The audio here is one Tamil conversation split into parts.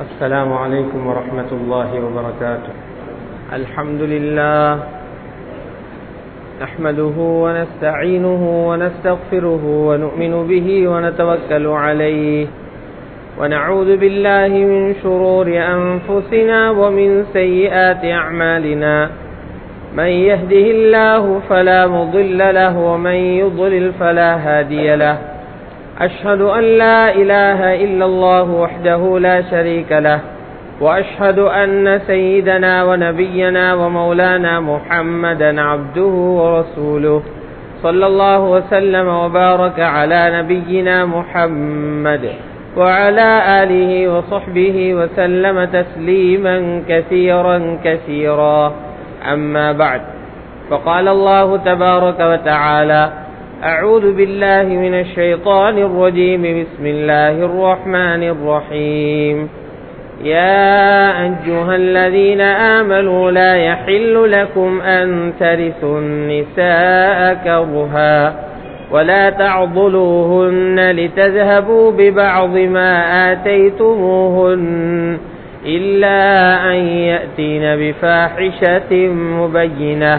السلام عليكم ورحمة الله وبركاته. الحمد لله نحمده ونستعينه ونستغفره ونؤمن به ونتوكل عليه ونعوذ بالله من شرور أنفسنا ومن سيئات أعمالنا. من يهده الله فلا مضل له ومن يضلل فلا هادي له. أشهد أن لا إله إلا الله وحده لا شريك له وأشهد أن سيدنا ونبينا ومولانا محمدا عبده ورسوله صلى الله وسلم وبارك على نبينا محمد وعلى آله وصحبه وسلم تسليما كثيرا كثيرا. أما بعد، فقال الله تبارك وتعالى: أعوذ بالله من الشيطان الرجيم. بسم الله الرحمن الرحيم. يا أيها الذين آمنوا لا يحل لكم أن ترثوا النساء كرها ولا تعضلوهن لتذهبوا ببعض ما آتيتموهن إلا أن يأتين بفاحشة مبينة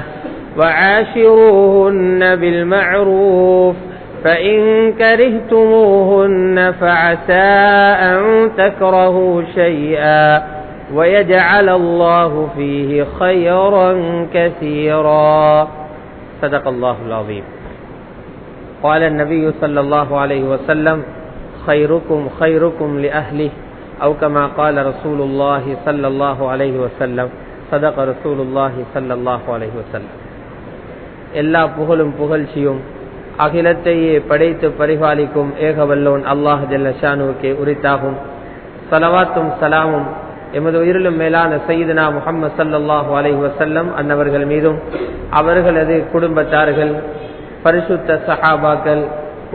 وعاشروهن بالمعروف فإن كرهتموهن فعسى أن تكرهوا شيئا ويجعل الله فيه خيرا كثيرا. صدق الله العظيم. قال النبي صلى الله عليه وسلم: خيركم خيركم لأهله أو كما قال رسول الله صلى الله عليه وسلم. صدق رسول الله صلى الله عليه وسلم. எல்லா புகழும் புகழ்ச்சியும் அகிலத்தையே படைத்து பரிபாலிக்கும் ஏகவல்லோன் அல்லாஹ் ஜல்ல ஷானுவுக்கே உரித்தாகும். ஸலவாத்தும் சலாமும் எமது உயிரிலும் மேலான சய்யிதுனா முஹம்மது ஸல்லல்லாஹு அலைஹி வஸல்லம் அன்னவர்கள் மீதும் அவர்களது குடும்பத்தார்கள், பரிசுத்த சஹாபாக்கள்,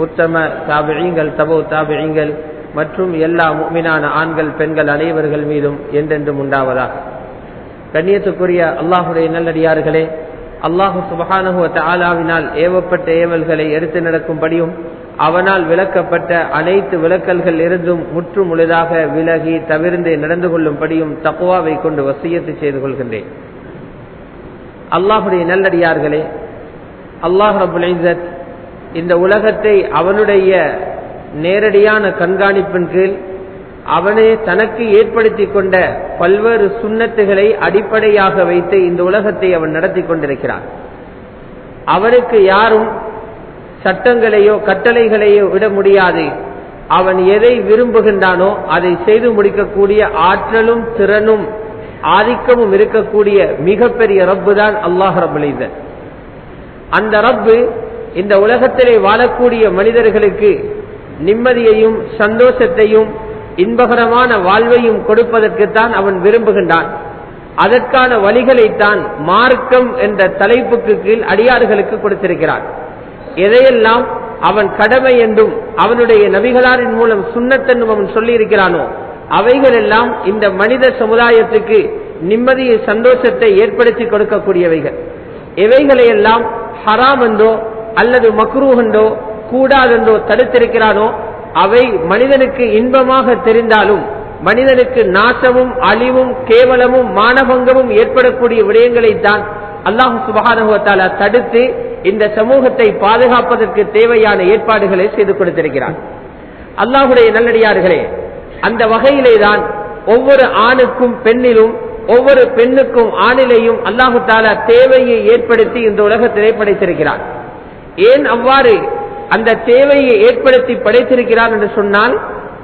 உத்தம தாபிஈங்கள், தபூ தாபிஈங்கள் மற்றும் எல்லா முஃமினான ஆண்கள் பெண்கள் அனைவர்கள் மீதும் என்றென்றும் உண்டாவதாக. கண்ணியத்துக்குரிய அல்லாஹுடைய நல்லடியார்களே, அல்லாஹு சுப்ஹானஹு வ தஆலாவினால் ஏவப்பட்ட ஏவல்களை எடுத்து நடக்கும்படியும் அவனால் விலக்கப்பட்ட அனைத்து விலக்கல்கள் இருந்தும் முற்று முழுதாக விலகி தவிர்ந்து நடந்து கொள்ளும்படியும் தக்வாவை கொண்டு வசியத்து செய்து கொள்கின்றேன். அல்லாஹுடைய நல்லடியார்களே, அல்லாஹ் ரப்புல் இஸ்ஸத் இந்த உலகத்தை அவனுடைய நேரடியான கண்காணிப்பின் கீழ் அவனே தனக்கு ஏற்படுத்தி கொண்ட பல்வேறு சுன்னத்துகளை அடிப்படையாக வைத்து இந்த உலகத்தை அவன் நடத்தி கொண்டிருக்கிறான். அவனுக்கு யாரும் சட்டங்களையோ கட்டளைகளையோ விட முடியாது. அவன் எதை விரும்புகின்றானோ அதை செய்து முடிக்கக்கூடிய ஆற்றலும் திறனும் ஆதிக்கமும் இருக்கக்கூடிய மிகப்பெரிய ரப்பு தான் அல்லாஹ் ரப்புல் இஸ்ஸத். அந்த ரப்பு இந்த உலகத்திலே வாழக்கூடிய மனிதர்களுக்கு நிம்மதியையும் சந்தோஷத்தையும் இன்பகரமான வாழ்வையும் கொடுப்பதற்குத்தான் அவன் விரும்புகின்றான். அதற்கான வழிகளைத்தான் மார்க்கம் என்ற தலைப்புக்கு கீழ் அடியார்களுக்கு கொடுத்திருக்கிறான். எதையெல்லாம் அவன் கடமை என்றும் அவனுடைய நபிகளாரின் மூலம் சுன்னத் என்றும் அவன் சொல்லி இருக்கிறானோ அவைகள் எல்லாம் இந்த மனித சமுதாயத்துக்கு நிம்மதியை சந்தோஷத்தை ஏற்படுத்தி கொடுக்கக்கூடியவைகள். எவைகளையெல்லாம் ஹராம் என்றோ அல்லது மக்ரூஹ் என்றோ கூடாதென்றோ தடுத்திருக்கிறானோ அவை மனிதனுக்கு இன்பமாக தெரிந்தாலும் மனிதனுக்கு நாசமும் அழிவும் கேவலமும் மானபங்கமும் ஏற்படக்கூடிய விடயங்களைத்தான் அல்லாஹ் சுப்ஹானஹு வ தஆலா தடுத்து இந்த சமூகத்தை பாதுகாப்பதற்கு தேவையான ஏற்பாடுகளை செய்து கொடுத்திருக்கிறார். அல்லாஹுடைய நல்லடியார்களே, அந்த வகையிலே தான் ஒவ்வொரு ஆணுக்கும் பெண்ணிலும் ஒவ்வொரு பெண்ணுக்கும் ஆணிலையும் அல்லாஹு தஆலா தேவையை ஏற்படுத்தி இந்த உலகத்திலே படைத்திருக்கிறார். ஏன் அவ்வாறு அந்த தேவையை ஏற்படுத்தி படைத்திருக்கிறான் என்று சொன்னால்,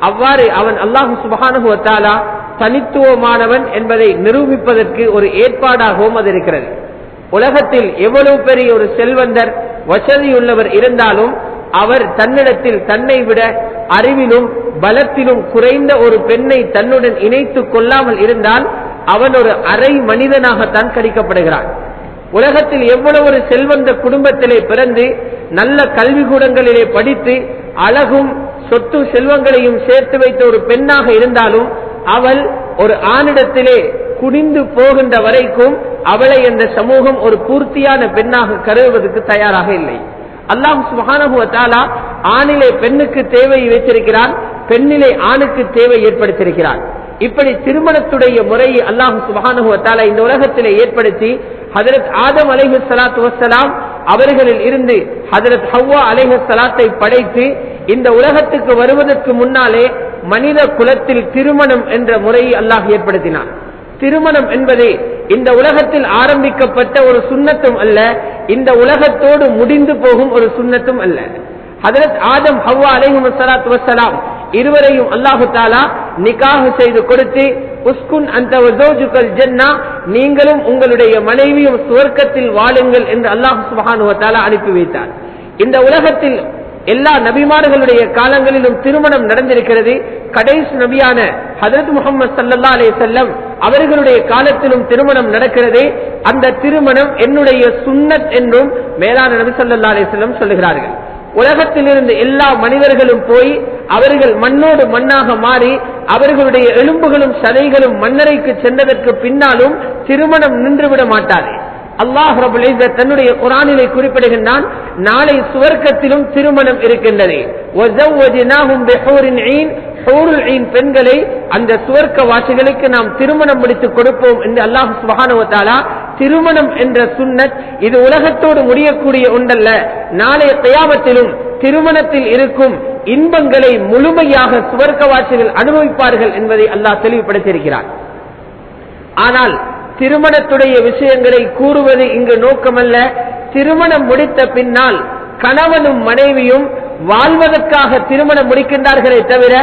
அவ்வாறு அவன் அல்லாஹ் சுப்ஹானஹு வ தஆலா தனித்துவமானவன் என்பதை நிரூபிப்பதற்கு ஒரு ஏற்பாடாகவும் அது இருக்கிறது. உலகத்தில் எவ்வளவு பெரிய ஒரு செல்வந்தர் வசதியுள்ளவர் இருந்தாலும் அவர் தன்னிடத்தில் தன்னை விட அறிவிலும் பலத்திலும் குறைந்த ஒரு பெண்ணை தன்னுடன் இணைத்துக் கொள்ளாமல் இருந்தால் அவன் ஒரு அரை மனிதனாகத்தான் கணிக்கப்படுகிறான். உலகத்தில் எவ்வளவு ஒரு செல்வந்த குடும்பத்திலே பிறந்து நல்ல கல்விக்கூடங்களிலே படித்து அழகும் சொத்து செல்வங்களையும் சேர்த்து வைத்த ஒரு பெண்ணாக இருந்தாலும் அவள் ஒரு ஆணிடத்திலே குனிந்து போகின்ற வரைக்கும் அவளை என்ற சமூகம் ஒரு பூர்த்தியான பெண்ணாக கருதுவதற்கு தயாராக இல்லை. அல்லாஹ் சுப்ஹானஹு வ தஆலா ஆணிலே பெண்ணுக்கு தேவை வைத்திருக்கிறான், பெண்ணிலே ஆணுக்கு தேவை ஏற்படுத்தியிருக்கிறான். இப்படி திருமணத்துடைய முறையை அல்லாஹ் சுப்ஹானஹு வ தஆலா இந்த உலகத்திலே ஏற்படுத்தி ஹஜ்ரத் ஆதம் அலைஹிஸ்ஸலாத்து வஸ்ஸலாம் அவர்களில் இருந்து ஹஜ்ரத் ஹவ்வா அலைஹிஸ்ஸலாத்தை படைத்து இந்த உலகத்துக்கு வருவதற்கு முன்னாலே மனித குலத்தில் திருமணம் என்ற முறையை அல்லாஹ் ஏற்படுத்தினான். திருமணம் என்பது இந்த உலகத்தில் ஆரம்பிக்கப்பட்ட ஒரு சுன்னத்தும் அல்ல, இந்த உலகத்தோடு முடிந்து போகும் ஒரு சுன்னத்தும் அல்ல. ஹஜ்ரத் ஆதம் ஹவ்வா அலைஹிஸ்ஸலாத்து வஸ்ஸலாம் இருவரையும் அல்லாஹு தஆலா நிக்காஹ் செய்து கொடுத்து உஸ்குன் அன்த வ ஜௌஜுகல் ஜன்னா, நீங்களும் உங்களுடைய மனைவியும் சுவர்க்கத்தில் வாழுங்கள் என்று அல்லாஹ் சுப்ஹானஹு வ தஆலா அனுப்பி வைத்தார். இந்த உலகத்தில் எல்லா நபிமார்களுடைய காலங்களிலும் திருமணம் நடந்திருக்கிறது. கடைசி நபியான ஹஜ்ரத் முஹம்மது ஸல்லல்லாஹு அலைஹி வஸல்லம் அவர்களுடைய காலத்திலும் திருமணம் நடக்கிறது. அந்த திருமணம் என்னுடைய சுன்னத் என்றும் மேலான நபி ஸல்லல்லாஹு அலைஹி வஸல்லம் சொல்லுகிறார்கள். உலகத்திலிருந்து எல்லா மனிதர்களும் போய் அவர்கள் மண்ணோடு மண்ணாக மாறி அவர்களுடைய எலும்புகளும் சதைகளும் மண்ணறைக்கு சென்றதற்கு பின்னாலும் திருமணம் நின்றுவிட மாட்டாது. அல்லாஹ் ரப்பல் இஸ்ஸத் தன்னுடைய குர்ஆனிலே குறிப்பிடுகின்றான், நாளை சுவர்க்கத்திலும் திருமணம் இருக்கின்றது. வஸவ்வஜ்னாஹும் பிஹூரின் ஈன், ஹூருல் ஈன் பெண்களை அந்த சுவர்க்க வாசிகளுக்கு நாம் திருமணம் முடித்து கொடுப்போம் என்று அல்லாஹ் சுப்ஹானஹு வ தஆலா திருமணம் என்ற சுன்னத் இது உலகத்தோடு முடியக்கூடிய ஒன்றல்ல, நாளைய கியாமத்திலும் திருமணத்தில் இருக்கும் இன்பங்களை முழுமையாக சுவர்க்கவாசிகள் அனுபவிப்பார்கள் என்பதை அல்லாஹ் தெளிவுபடுத்தியிருக்கிறார். ஆனால் திருமணத்துடைய விஷயங்களை கூறுவது இங்கு நோக்கமல்ல. திருமணம் முடித்த பின்னால் கணவனும் மனைவியும் வாழ்வதற்காக திருமணம் முடிக்கின்றார்களே தவிர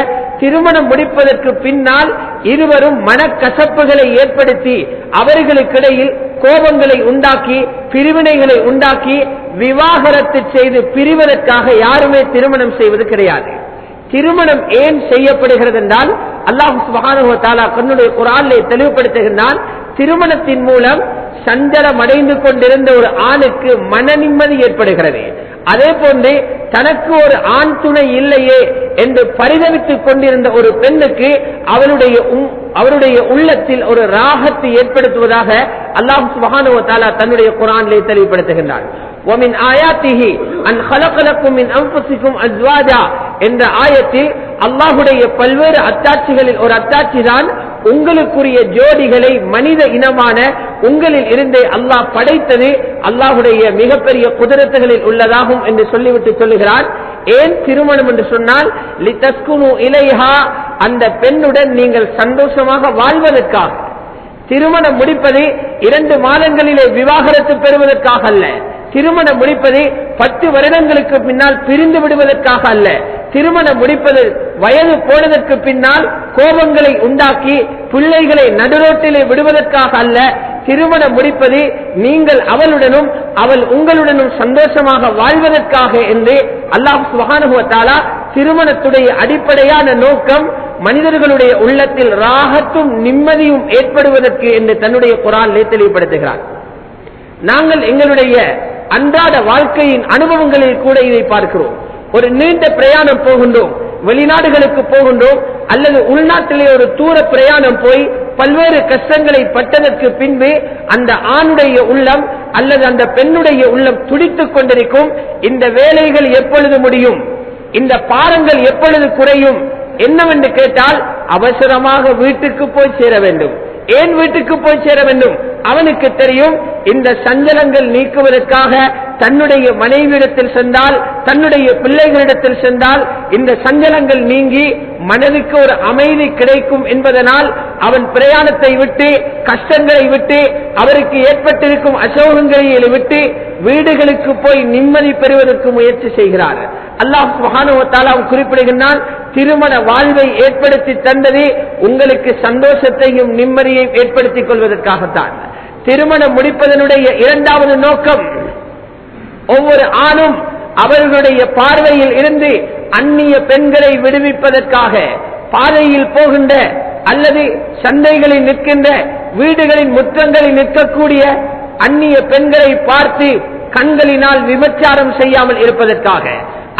திருமணம் முடிப்பதற்கு பின்னால் இருவரும் மனக்கசப்புகளை ஏற்படுத்தி அவர்களுக்கிடையில் கோபங்களை உண்டாக்கி பிரிவினைகளை உண்டாக்கி விவாகரத்து செய்து பிரிவதற்காக யாருமே திருமணம் செய்வது கிடையாது. திருமணம் ஏன் செய்யப்படுகிறது என்றால் அல்லாஹ் சுப்ஹானஹு வ தஆலா தன்னுடைய குர்ஆனிலே தெளிவுபடுத்துகின்றான், திருமணத்தின் மூலம் சஞ்சலம் அடைந்து கொண்டிருந்த ஒரு ஆணுக்கு மன நிம்மதி ஏற்படுகிறது. அதே போன்று தனக்கு ஒரு ஆண் துணை இல்லையே என்று பரிதவித்துக் கொண்டிருந்த ஒரு பெண்ணுக்கு அவருடைய உள்ளத்தில் ஒரு ராகத்தை ஏற்படுத்துவதாக அல்லாஹ் சுப்ஹானஹு வ தஆலா தன்னுடைய குர்ஆனிலே தெளிவுபடுத்துகின்றான். وَمِنْ آيَاتِهِ أَنْ خَلَقَ لَكُم مِّنْ أَنفُسِكُمْ أَزْوَاجًا என்ற ஆயத்தில் அல்லாஹ்வுடைய பல்வேறு அத்தாட்சிகளில் ஒரு அத்தாட்சி தான் உங்களுக்குரிய ஜோடிகளை மனித இனமான உங்களில் இருந்தே அல்லாஹ் படைத்தது அல்லாஹ்வுடைய மிகப்பெரிய குதிரத்துகளில் உள்ளதாகும் என்று சொல்லிவிட்டு சொல்லுகிறான். ஏன் திருமணம் என்று சொன்னால் லிதஸ்குனு இலைஹா, அந்த பெண்ணுடன் நீங்கள் சந்தோஷமாக வாழ்வதற்காக. திருமணம் முடிப்பது 2 மாதங்களிலே விவாகரத்து பெறுவதற்காக அல்ல. திருமணம் முடிப்பது 10 வருடங்களுக்கு பின்னால் பிரிந்து விடுவதற்காக அல்ல. திருமணம் முடிப்பது வயது போனதற்கு பின்னால் கோபங்களை உண்டாக்கி பிள்ளைகளை நடுரோட்டிலே விடுவதற்காக அல்ல. திருமணம் முடிப்பது நீங்கள் அவளுடனும் அவள் உங்களுடனும் சந்தோஷமாக வாழ்வதற்காக என்று அல்லாஹ் சுப்ஹானஹு வ தஆலா திருமணத்துடைய அடிப்படையான நோக்கம் மனிதர்களுடைய உள்ளத்தில் ராகத்தும் நிம்மதியும் ஏற்படுவதற்கு என்று தன்னுடைய குர்ஆனிலே தெளிவுபடுத்துகிறார். நாங்கள் எங்களுடைய அன்றாட வாழ்க்கையின் அனுபவங்களில் கூட இதை பார்க்கிறோம். ஒரு நீண்ட பிரயாணம் போகின்றோம், வெளிநாடுகளுக்கு போகின்றோம், அல்லது உள்நாட்டிலே ஒரு தூர பிரயாணம் போய் பல்வேறு கஷ்டங்களை பட்டதற்கு பின்பு அந்த ஆணுடைய உள்ளம் அல்லது அந்த பெண்ணுடைய உள்ளம் துடித்துக் கொண்டிருக்கும். இந்த வேலைகள் எப்பொழுது முடியும், இந்த பாரங்கள் எப்பொழுது குறையும் என்னவென்று கேட்டால் அவசரமாக வீட்டுக்கு போய் சேர வேண்டும். ஏன் வீட்டுக்கு போய் சேர வேண்டும்? அவனுக்கு தெரியும், இந்த சஞ்சலங்கள் நீக்குவதற்காக தன்னுடைய மனைவியிடத்தில் சென்றால், தன்னுடைய பிள்ளைகளிடத்தில் சென்றால் இந்த சஞ்சலங்கள் நீங்கி மனதுக்கு ஒரு அமைதி கிடைக்கும் என்பதனால் அவன் பிரயாணத்தை விட்டு கஷ்டங்களை விட்டு அவருக்கு ஏற்பட்டிருக்கும் அசோகங்களை விட்டு வீடுகளுக்கு போய் நிம்மதி பெறுவதற்கு முயற்சி செய்கிறார். அல்லாஹ் சுப்ஹானஹு வ தஆலா குறிப்பிடுகின்றான், திருமண வாழ்வை ஏற்படுத்தி தந்தது உங்களுக்கு சந்தோஷத்தையும் நிம்மதியையும் ஏற்படுத்திக் கொள்வதற்காகத்தான். திருமணம் முடிப்பதனுடைய 2வது நோக்கம் ஒவ்வொரு ஆணும் அவர்களுடைய பார்வையில் இருந்து அந்நிய பெண்களை விடுவிப்பதற்காக. பாதையில் போகின்ற அல்லது சந்தைகளில் நிற்கின்ற வீடுகளின் முற்றங்களில் நிற்கக்கூடிய அந்நிய பெண்களை பார்த்து கண்களினால் விபச்சாரம் செய்யாமல் இருப்பதற்காக,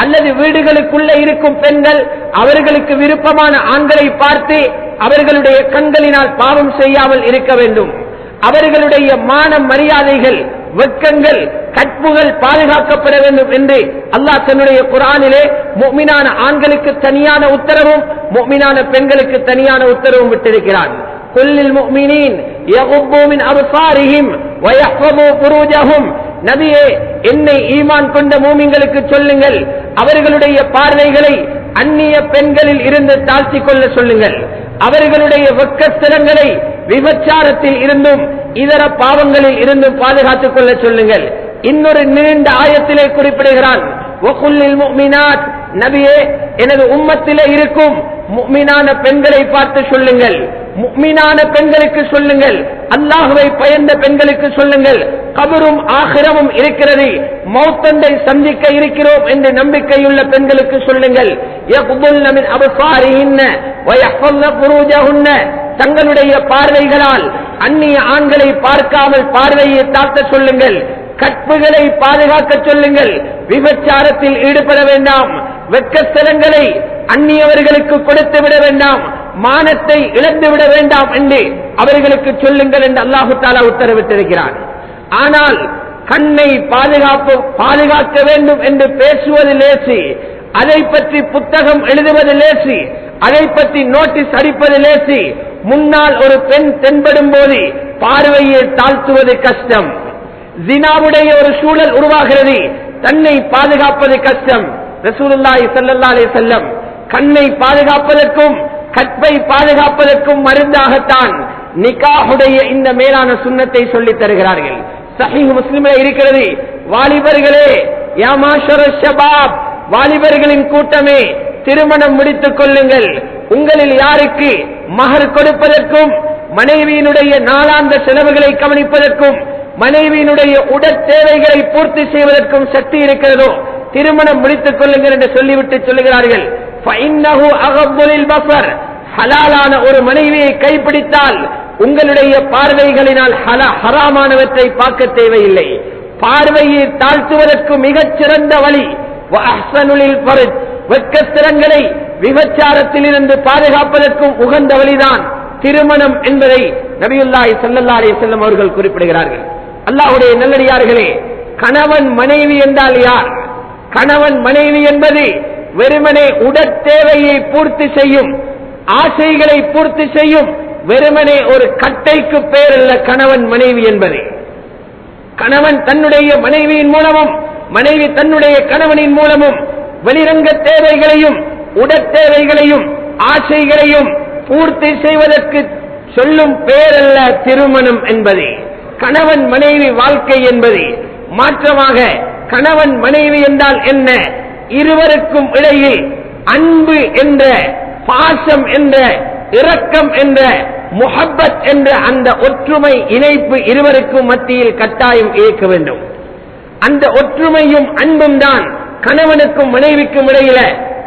அல்லது வீடுகளுக்குள்ளே இருக்கும் பெண்கள் அவர்களுக்கு விருப்பமான ஆண்களை பார்த்து அவர்களுடைய கண்களினால் பாவம் செய்யாமல் இருக்க வேண்டும். அவர்களுடைய மான மரியாதைகள் வெட்கங்கள், கற்புகள் பாதுகாக்கப்பட வேண்டும் என்று அல்லாஹ் தன்னுடைய குர்ஆனிலே முஃமினான ஆண்களுக்கு தனியான உத்தரவும் முஃமினான பெண்களுக்கு தனியான உத்தரவும் விட்டிருக்கிறான். குல்லில் முஃமினீன் யகுப்பு மின் அப்சாரிஹிம் வயஹ்ஃபது ஃபுரூஜஹும். நபியே, என்னை ஈமான் கொண்ட மூமின்களுக்கு சொல்லுங்கள், அவர்களுடைய பார்வைகளை அந்நிய பெண்களில் இருந்து தாழ்த்திக் கொள்ள சொல்லுங்கள், அவர்களுடைய வெட்கஸ்தலங்களை விபச்சாரத்தில் இருந்தும் இதர பாவங்களில் இருந்தும் பாதுகாத்துக் கொள்ள சொல்லுங்கள். இன்னொரு நீண்ட ஆயத்திலே குறிப்பிடுகிறான், வகுல்லில் முஃமினாத். நபியே, எனது உம்மத்திலே இருக்கும் முஃமினான பெண்களை பார்த்து சொல்லுங்கள், முஃமினான பெண்களுக்கு சொல்லுங்கள், அல்லாஹ்வை பயந்த பெண்களுக்கு சொல்லுங்கள், கபரும் ஆகிரமும் இருக்கிறது, மௌத்தண்டை சந்திக்க இருக்கிறோம் என்று நம்பிக்கையுள்ள பெண்களுக்கு சொல்லுங்கள், யக்துல்ன மின் அப்சாரிஹின்ன வயஹ்ஃபல்ன ஃபுரூஜஹுன்ன. தங்களுடைய பார்வைகளால் அந்நிய ஆண்களை பார்க்காமல் பார்வையை தாழ்த்த சொல்லுங்கள், கற்புகளை பாதுகாக்க சொல்லுங்கள், விபச்சாரத்தில் ஈடுபட வேண்டாம், வெட்கஸ்தலங்களை அந்நியவர்களுக்கு கொடுத்து விட வேண்டாம், மானத்தை இழந்து விட வேண்டாம் என்று அவர்களுக்கு சொல்லுங்கள் என்று அல்லாஹு தஆலா உத்தரவிட்டிருக்கிறார். ஆனால் கண்ணை பாதுகாக்க வேண்டும் என்று பேசுவது லேசி, அதை பற்றி புத்தகம் எழுதுவது லேசி, அதை பற்றி நோட்டீஸ் அடிப்பது லேசி, முன்னால் ஒரு பெண் தென்படும் போது பார்வையை தாழ்த்துவது கஷ்டம். ஜினாவுடைய ஒரு சூழல் உருவாகிறது, தன்னை பாதுகாப்பது கஷ்டம். ரசூலுல்லாஹி ஸல்லல்லாஹு அலைஹி வஸல்லம் கண்ணை பாதுகாப்பதற்கும் கற்பை பாதுகாப்பதற்கும் மருந்தாகத்தான் நிகாஹுடைய இந்த மேலான சுன்னத்தை சொல்லித் தருகிறார்கள். சஹீஹ் முஸ்லிமில் இருக்கிறது, வாலிபர்களே, யா மாஷரஷ் ஷபாப், வாலிபர்களின் கூட்டமே, திருமணம் முடித்துக் கொள்ளுங்கள். உங்களில் யாருக்கு மஹர் கொடுப்பதற்கும் மனைவியினுடைய நாளாந்த செலவுகளை கவனிப்பதற்கும் மனைவியினுடைய உடற் தேவைகளை பூர்த்தி செய்வதற்கும் சக்தி இருக்கிறதோ திருமணம் முடித்துக் கொள்ளுங்கள் என்று சொல்லிவிட்டு சொல்லுகிறார்கள், ஃபஇன்னஹு அகப்பு லில் பஸர். ஹலாலான ஒரு மனைவியை கைப்பிடித்தால் உங்களுடைய பார்வைகளினால் ஹராமானவற்றை பார்க்க தேவையில்லை. பார்வையை தாழ்த்துவதற்கு மிகச் சிறந்த வழி வஅஹ்ஸனு லில் ஃபர்ஜ், வெட்கஸ்தலங்களை விபச்சாரத்தில் இருந்து பாதுகாப்பதற்கும் உகந்த வழிதான் திருமணம் என்பதை நபியுல்லாஹி ஸல்லல்லாஹு அலைஹி வஸல்லம் அவர்கள் குறிப்பிடுகிறார்கள். அல்லாஹ்வுடைய நல்லடியார்களே, கணவன் மனைவி என்றால் யார்? கணவன் மனைவி என்பது வெறுமனே உடற் தேவையை பூர்த்தி செய்யும், ஆசைகளை பூர்த்தி செய்யும் வெறுமனே ஒரு கட்டைக்கு பேர் அல்ல கணவன் மனைவி என்பது. கணவன் தன்னுடைய மனைவியின் மூலமும் மனைவி தன்னுடைய கணவனின் மூலமும் வெளிரங்க தேவைகளையும் உடற் தேவைகளையும் ஆசைகளையும் பூர்த்தி செய்வதற்கு சொல்லும் பேரல்ல திருமணம் என்பது, கணவன் மனைவி வாழ்க்கை என்பது. மாற்றமாக கணவன் மனைவி என்றால் என்ன? இருவருக்கும் இடையில் அன்பு என்ற, பாசம் என்ற, இரக்கம் என்ற, முஹப்பத் என்ற அந்த ஒற்றுமை இணைப்பு இருவருக்கும் மத்தியில் கட்டாயம் இயக்க வேண்டும். அந்த ஒற்றுமையும் அன்பும் தான் கணவனுக்கும் மனைவிக்கும் இடையில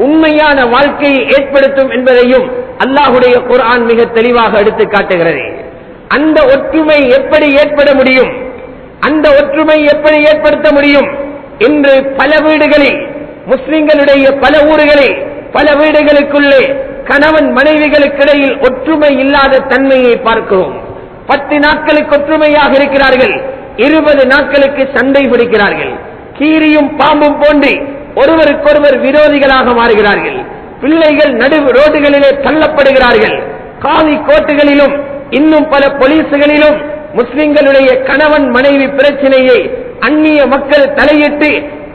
உண்மையான வாழ்க்கையை ஏற்படுத்தும் என்பதையும் அல்லாஹுடைய குர்ஆன் மிக தெளிவாக எடுத்து காட்டுகிறது. அந்த ஒற்றுமை எப்படி ஏற்பட முடியும்? அந்த ஒற்றுமை எப்படி ஏற்படுத்த முடியும்? இன்று பல வீடுகளில், முஸ்லிம்களுடைய பல ஊர்களில், பல வீடுகளுக்குள்ளே கணவன் மனைவிகளுக்கிடையில் ஒற்றுமை இல்லாத தன்மையை பார்க்கிறோம். 10 நாட்களுக்கு ஒற்றுமையாக இருக்கிறார்கள், 20 நாட்களுக்கு சண்டை பிடிக்கிறார்கள். கீரியும் பாம்பும் போன்று ஒருவருக்கொருவர் விரோதிகளாக மாறுகிறார்கள். பிள்ளைகள் நடு ரோடுகளிலே தள்ளப்படுகிறார்கள். காவி கோட்டுகளிலும் இன்னும் பல போலீசுகளிலும் முஸ்லிம்களுடைய கணவன் மனைவி பிரச்சனையை அந்நிய மக்கள் தலையிட்டு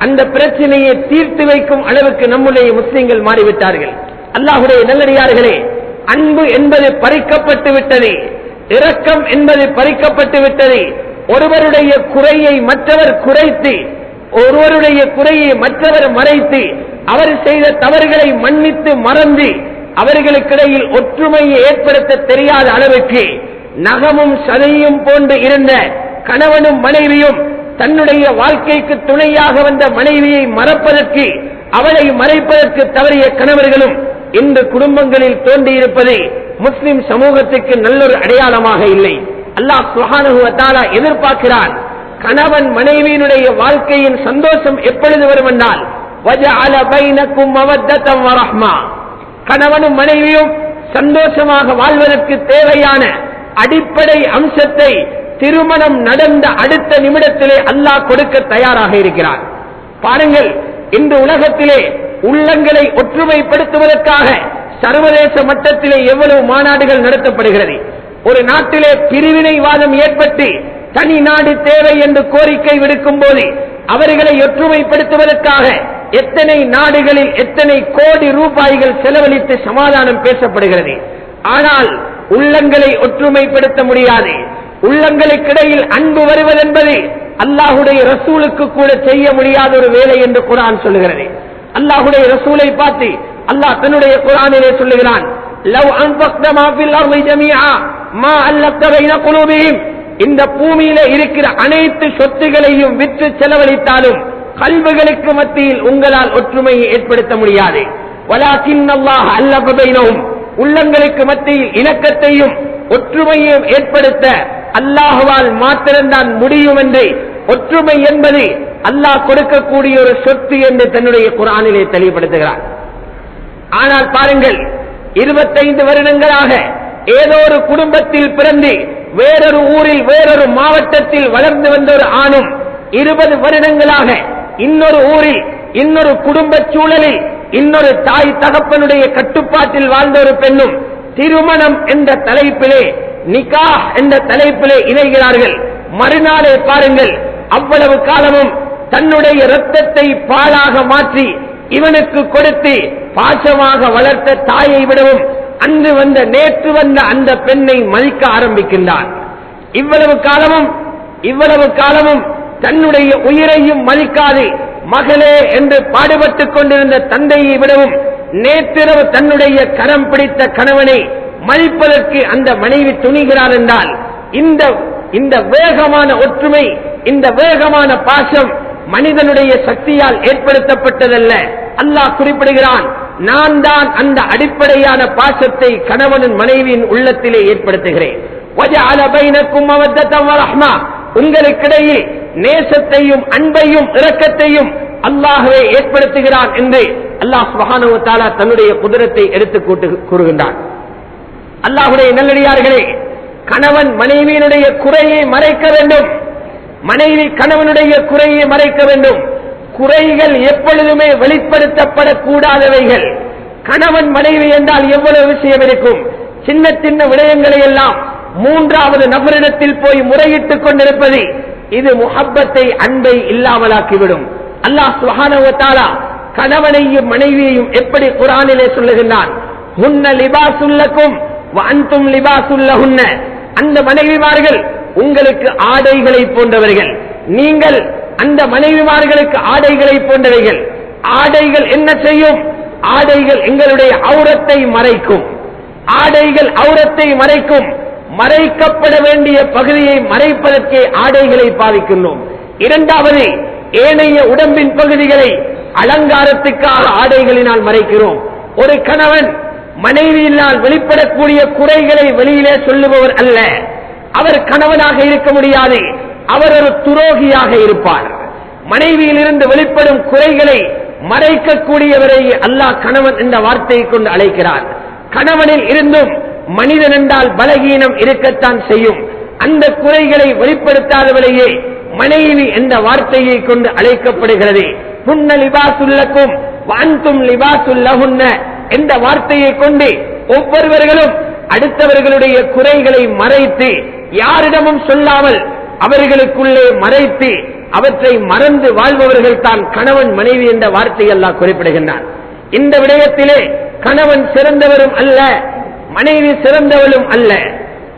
அந்த பிரச்சனையை தீர்த்து வைக்கும் அளவுக்கு நம்முடைய முஸ்லிம்கள் மாறிவிட்டார்கள். அல்லாஹ்வுடைய நல்லடியார்களே, அன்பு என்பது பறிக்கப்பட்டு விட்டது, இரக்கம் என்பது பறிக்கப்பட்டு விட்டது. ஒருவருடைய குறையை மற்றவர் குறைத்து, ஒருவருடைய குறையை மற்றவர் மறைத்து, அவர் செய்த தவறுகளை மன்னித்து மறந்து அவர்களுக்கிடையில் ஒற்றுமையை ஏற்படுத்த தெரியாத அளவுக்கு நகமும் சதையும் போன்று இருந்த கணவனும் மனைவியும் தன்னுடைய வாழ்க்கைக்கு துணையாக வந்த மனைவியை மறப்பதற்கு, அவளை மறைப்பதற்கு தவறிய கணவர்களும் இன்று குடும்பங்களில் தோன்றியிருப்பது முஸ்லிம் சமூகத்துக்கு நல்லொரு அடையாளமாக இல்லை. அல்லாஹ் சுப்ஹானஹு வ தஆலா எதிர்பார்க்கிறான், கணவன் மனைவியினுடைய வாழ்க்கையின் சந்தோஷம் எப்பொழுது வரும் என்றால் வஜஅல பைனக்கும் மவத்தன் வ ரஹ்மா, கணவனும் மனைவியும் சந்தோஷமாக வாழ்வதற்கு தேவையான அடிப்படை அம்சத்தை, திருமணம் நடந்த அடுத்த நிமிடத்திலே அல்லாஹ் கொடுக்க தயாராக இருக்கிறார். பாருங்கள், இன்று உலகத்திலே உள்ளங்களை ஒற்றுமைப்படுத்துவதற்காக சர்வதேச மட்டத்திலே எவ்வளவு மாநாடுகள் நடத்தப்படுகிறது. ஒரு நாட்டிலே பிரிவினைவாதம் ஏற்பட்டு தனி நாடு தேவை என்று கோரிக்கை விடுக்கும் போது அவர்களை ஒற்றுமைப்படுத்துவதற்காக எத்தனை நாடுகளில் எத்தனை கோடி ரூபாய்கள் செலவழித்து சமாதானம் பேசப்படுகிறது. ஆனால் உள்ளங்களை ஒற்றுமைப்படுத்த முடியாது. உள்ளங்களுக்கிடையில் அன்பு வருவதென்பது அல்லாஹுடைய ரசூலுக்கு கூட செய்ய முடியாத ஒரு வேலை என்று குர்ஆன் சொல்லுகிறது. அல்லாஹுடைய ரசூலை பார்த்து அல்லாஹ் தன்னுடைய குர்ஆனிலே சொல்லுகிறான், லவ் அன்ஃபக்த மா ஃபில் அர்தி ஜமீஆ மா அல்லஃப்த பைன குலூபிஹிம். இந்த பூமியிலே இருக்கிற அனைத்து சொத்துகளையும் விற்று செலவழித்தாலும் கல்புகளுக்கு மத்தியில் உங்களால் ஒற்றுமையை ஏற்படுத்த முடியாது. வலாக்கின் அல்லாஹ் அல்லஃப பைனஹும். உள்ளங்களுக்கு மத்தியில் இணக்கத்தையும் ஒற்றுமையையும் ஏற்படுத்த அல்லாஹ்வால் மாத்திரம்தான் முடியும் என்று, ஒற்றுமை என்பது அல்லாஹ் கொடுக்கக்கூடிய ஒரு சொத்து என்று தன்னுடைய குர்ஆனிலே தெளிவுபடுத்துகிறார். ஆனால் பாருங்கள், 25 வருடங்களாக ஏதோ ஒரு குடும்பத்தில் பிறந்து வேறொரு ஊரில் வேறொரு மாவட்டத்தில் வளர்ந்து வந்த ஒரு ஆணும் 20 வருடங்களாக இன்னொரு ஊரில் இன்னொரு குடும்ப சூழலில் இன்னொரு தாய் தகப்பனுடைய கட்டுப்பாட்டில் வாழ்ந்த ஒரு பெண்ணும் திருமணம் என்ற தலைப்பிலே, நிகாஹ் என்ற தலைப்பிலே இணைகிறார்கள். மறுநாளே பாருங்கள், அவ்வளவு காலமும் தன்னுடைய இரத்தத்தை பாலாக மாற்றி இவனுக்கு கொடுத்து பாசமாக வளர்த்த தாயை விடவும் அன்று வந்த நேற்று வந்த அந்த பெண்ணை மதிக்க ஆரம்பிக்கின்றான். இவ்வளவு காலமும் தன்னுடைய உயிரையும் மதிக்காது மகளே என்று பாடுபட்டுக் கொண்டிருந்த தந்தையை விடவும் நேற்றிரவு தன்னுடைய கரம் பிடித்த கணவனை மதிப்பதற்கு அந்த மனைவி துணிகிறார் என்றால் இந்த வேகமான ஒற்றுமை, இந்த வேகமான பாசம் மனிதனுடைய சக்தியால் ஏற்படுத்தப்பட்டதல்ல. அல்லாஹ் குறிப்பிடுகிறான், நான் தான் அந்த அடிப்படையான பாசத்தை கணவனின் மனைவியின் உள்ளத்திலே ஏற்படுத்துகிறேன். வஜஅல பைனக்கும் மவத்தத வரஹ்மா. உங்களுக்கிடையே நேசத்தையும் அன்பையும் இரக்கத்தையும் அல்லாஹ்வே ஏற்படுத்துகிறான் என்று அல்லாஹ் சுப்ஹானஹு வ தஆலா தன்னுடைய குதிரத்தை எடுத்து கூறுகின்றான். அல்லாஹ்வுடைய நல்லடியார்களே, கணவன் மனைவியினுடைய குறையை மறைக்க வேண்டும், மனைவி கணவனுடைய குறையை மறைக்க வேண்டும். குறைகள் எப்பொழுதுமே வெளிப்படுத்தப்படக்கூடாதவைகள். கணவன் மனைவி என்றால் எவ்வளவு விஷயம் இருக்கும். சின்ன சின்ன விடயங்களை எல்லாம் மூன்றாவது நபரிடத்தில் போய் முறையிட்டுக் கொண்டிருப்பது இது முஹப்பத்தை, அன்பை இல்லாமலாக்கிவிடும். அல்லாஹ் சுப்ஹானஹு வ தஆலா கணவனையும் மனைவியையும் எப்படி குர்ஆனிலே சொல்லுகின்றான், ஹுன்ன லிபாசுல் லக்கும் வ அன்தும் லிபாசுல் லஹுன்ன. அந்த மனைவிமார்கள் உங்களுக்கு ஆடைகளை போன்றவர்கள், நீங்கள் அந்த மனைவிமார்களுக்கு ஆடைகளை போன்றவைகள். ஆடைகள் என்ன செய்யும்? ஆடைகள் எங்களுடைய ஔரத்தை மறைக்கும். ஆடைகள் ஔரத்தை மறைக்கும். மறைக்கப்பட வேண்டிய பகுதியை மறைப்பதற்கே ஆடைகளை பாவிக்கின்றோம். இரண்டாவது, ஏனைய உடம்பின் பகுதிகளை அலங்காரத்துக்காக ஆடைகளினால் மறைக்கிறோம். ஒரு கணவன் மனைவியினால் வெளிப்படக்கூடிய குறைகளை வெளியிலே சொல்லுபவர் அல்ல. அவர் கணவனாக இருக்க முடியாது, அவர் ஒரு துரோகியாக இருப்பார். மனைவியில் இருந்து வெளிப்படும் குறைகளை மறைக்கக்கூடியவரை அல்லாஹ் கணவன் என்ற வார்த்தையை கொண்டு அழைக்கிறார். கணவனில் இருந்தும் மனிதன் என்றால் பலகீனம் இருக்கத்தான் செய்யும். அந்த குறைகளை வெளிப்படுத்தாதவரையே மனைவி என்ற வார்த்தையை கொண்டு அழைக்கப்படுகிறது. புன்ன லிபாசுல்லக்கும் வான்தும் லிபாசுல்லஹுன்ன என்ற வார்த்தையை கொண்டு ஒவ்வொருவர்களும் அடுத்தவர்களுடைய குறைகளை மறைத்து, யாரிடமும் சொல்லாமல் அவர்களுக்குள்ளே மறைத்து அவற்றை மறந்து வாழ்பவர்கள் தான் கணவன் மனைவி என்ற வார்த்தை அல்லாஹ் குறிப்பிடுகின்றான். இந்த விடயத்திலே கணவன் சிறந்தவரும் அல்ல, மனைவி சிறந்தவளும் அல்ல.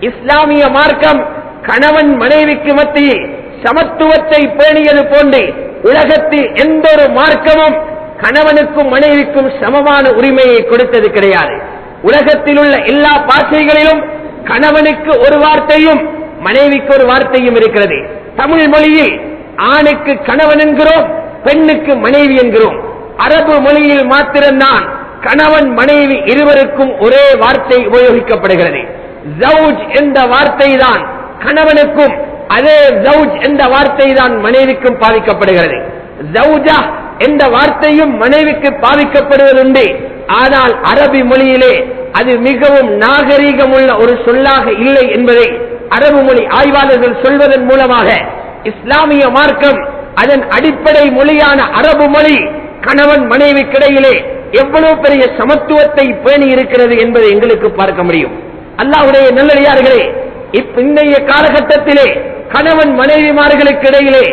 இஸ்லாமிய மார்க்கம் கணவன் மனைவிக்கு மத்தியில் சமத்துவத்தை பேணியது போன்று உலகத்தில் எந்த ஒரு மார்க்கமும் கணவனுக்கும் மனைவிக்கும் சமமான உரிமையை கொடுத்தது கிடையாது. உலகத்தில் உள்ள எல்லா பாஷைகளிலும் கணவனுக்கு ஒரு வார்த்தையும் மனைவிக்கு ஒரு வார்த்தையும் இருக்கிறது. தமிழ் மொழியில் ஆணுக்கு கணவன் என்கிறோம், பெண்ணுக்கு மனைவி என்கிறோம். அரபு மொழியில் மாத்திரம்தான் கணவன் மனைவி இருவருக்கும் ஒரே வார்த்தை உபயோகிக்கப்படுகிறது. ஜவுஜ் என்ற வார்த்தை தான் கணவனுக்கும், அதே ஜவுஜ் என்ற வார்த்தை தான் மனைவிக்கும் பாவிக்கப்படுகிறது. ஜவுஜா என்ற வார்த்தையும் மனைவிக்கு பாவிக்கப்படுவதுண்டு. ஆனால் அரபி மொழியிலே அது மிகவும் நாகரீகமுள்ள ஒரு சொல்லாக இல்லை என்பதை அரபு மொழி ஆய்வாளர்கள் சொல்வதன் மூலமாக இஸ்லாமிய மார்க்கம் அதன் அடிப்படை மொழியான அரபு மொழி கணவன் மனைவிக்கிடையிலே எவ்வளவு பெரிய சமத்துவத்தை பேணி இருக்கிறது என்பதை எங்களுக்கு பார்க்க முடியும். அல்லாஹ்வுடைய நல்லடியார்களே, இன்றைய காலகட்டத்திலே கணவன் மனைவிமார்களுக்கு இடையிலே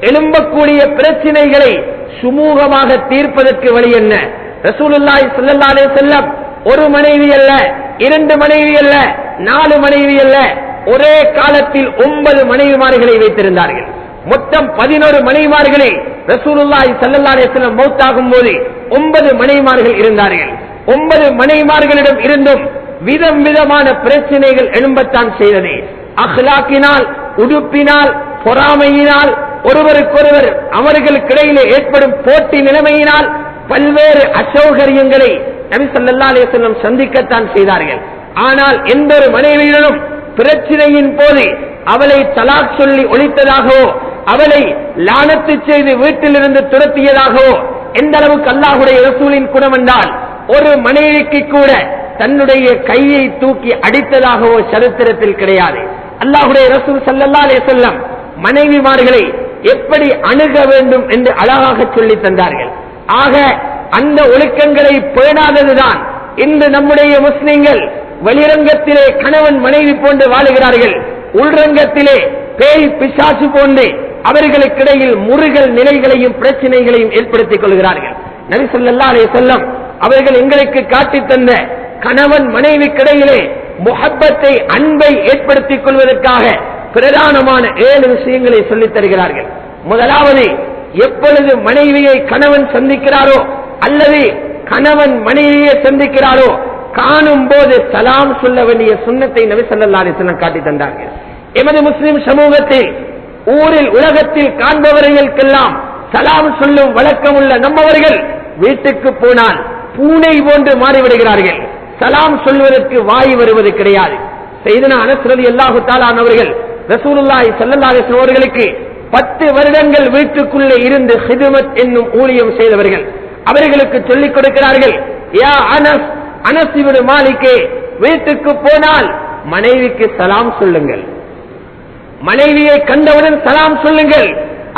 எழும்பக்கூடிய பிரச்சனைகளை சுமூகமாக தீர்ப்பதற்கு வழி என்ன? ரசூலுல்லாஹி ஸல்லல்லாஹு அலைஹி வஸல்லம் ஒரு மனைவி அல்ல, 2 மனைவி அல்ல, 4 மனைவி அல்ல, ஒரே காலத்தில் 9 மனைவிமார்களை வைத்திருந்தார்கள். மொத்தம் 11 மனைவிமார்களை ரசூலுல்லாஹி ஸல்லல்லாஹு அலைஹி வஸல்லம் மௌத்தாகும் போது 9 மனைவிமார்கள் இருந்தார்கள். 9 மனைவிமார்களிடம் இருந்தும் விதம் விதமான பிரச்சனைகள் எழும்பத்தான் செய்தது. அஹ்லாக்கினால், உடுப்பினால், பொறாமையினால், ஒருவருக்கொருவர் அவர்களுக்கிடையிலே ஏற்படும் போட்டி நிலைமையினால் பல்வேறு அசௌகரியங்களை நபி ஸல்லல்லாஹு அலைஹி வஸல்லம் சந்திக்கத்தான் செய்தார்கள். ஆனால் எந்த ஒரு மனைவியிடம் பிரச்சனையின் போது அவளை தலாக் சொல்லி ஒழித்ததாகவோ, அவளை லானத்து செய்து வீட்டிலிருந்து துரத்தியதாகவோ, எந்த அளவுக்கு அல்லாஹ்வுடைய ரசூலின் குணம் என்றால் ஒரு மனைவிக்கு கூட தன்னுடைய கையை தூக்கி அடித்ததாகவோ சரித்திரத்தில் கிடையாது. அல்லாஹ்வுடைய ரசூல் ஸல்லல்லாஹு அலைஹி வஸல்லம் மனைவிமார்களை எப்படி அணுக வேண்டும் என்று அழகாக சொல்லி தந்தார்கள். ஆக அந்த ஒழுக்கங்களை பேணாததுதான் இன்று நம்முடைய முஸ்லிம்கள் வெளிரங்கத்திலே கணவன் மனைவி போன்று வாழுகிறார்கள், உள்ரங்கத்திலே பேய் பிசாசு போன்று அவர்களுக்கிடையில் முருகல் நிலைகளையும் பிரச்சனைகளையும் ஏற்படுத்திக் கொள்கிறார்கள். நபி ஸல்லல்லாஹு அலைஹி வஸல்லம் அவர்கள் எங்களுக்கு காட்டித் தந்த கணவன் மனைவிக்கிடையிலே முஹப்பத்தை, அன்பை ஏற்படுத்திக் கொள்வதற்காக பிரதானமான 7 விஷயங்களை சொல்லித் தருகிறார்கள். முதலாவது, எப்பொழுது மனைவியை கணவன் சந்திக்கிறாரோ அல்லது கணவன் மனைவியை சந்திக்கிறாரோ காணும் போது சலாம் சொல்ல வேண்டிய சுன்னத்தை நபி ஸல்லல்லாஹு அலைஹி வஸல்லம் காட்டித் தந்தார்கள். எமது முஸ்லிம் சமூகத்தில் ஊரில் உலகத்தில் காண்பவர்களுக்கெல்லாம் சலாம் சொல்லும் வழக்கம் உள்ள நம்மவர்கள் வீட்டுக்கு போனால் பூனை போன்று மாறிவிடுகிறார்கள். சலாம் சொல்வதற்கு வாய் வருவது கிடையாது. சையதுனா அனஸ் ரலியல்லாஹு தஆலா அவர்கள் ரசூலுல்லாஹி ஸல்லல்லாஹு அலைஹி வஸல்லம் அவர்களுக்கு 10 வருடங்கள் வீட்டுக்குள்ளே இருந்து ஹிதுமத் என்னும் ஊழியம் செய்தவர்கள். அவர்களுக்கு சொல்லிக் கொடுக்கிறார்கள், யா அனஸ், அனஸ் இப்னு மாலிக்கே, வீட்டுக்கு போனால் மனைவிக்கு சலாம் சொல்லுங்கள், மனைவியை கண்டவுடன் சலாம் சொல்லுங்கள்,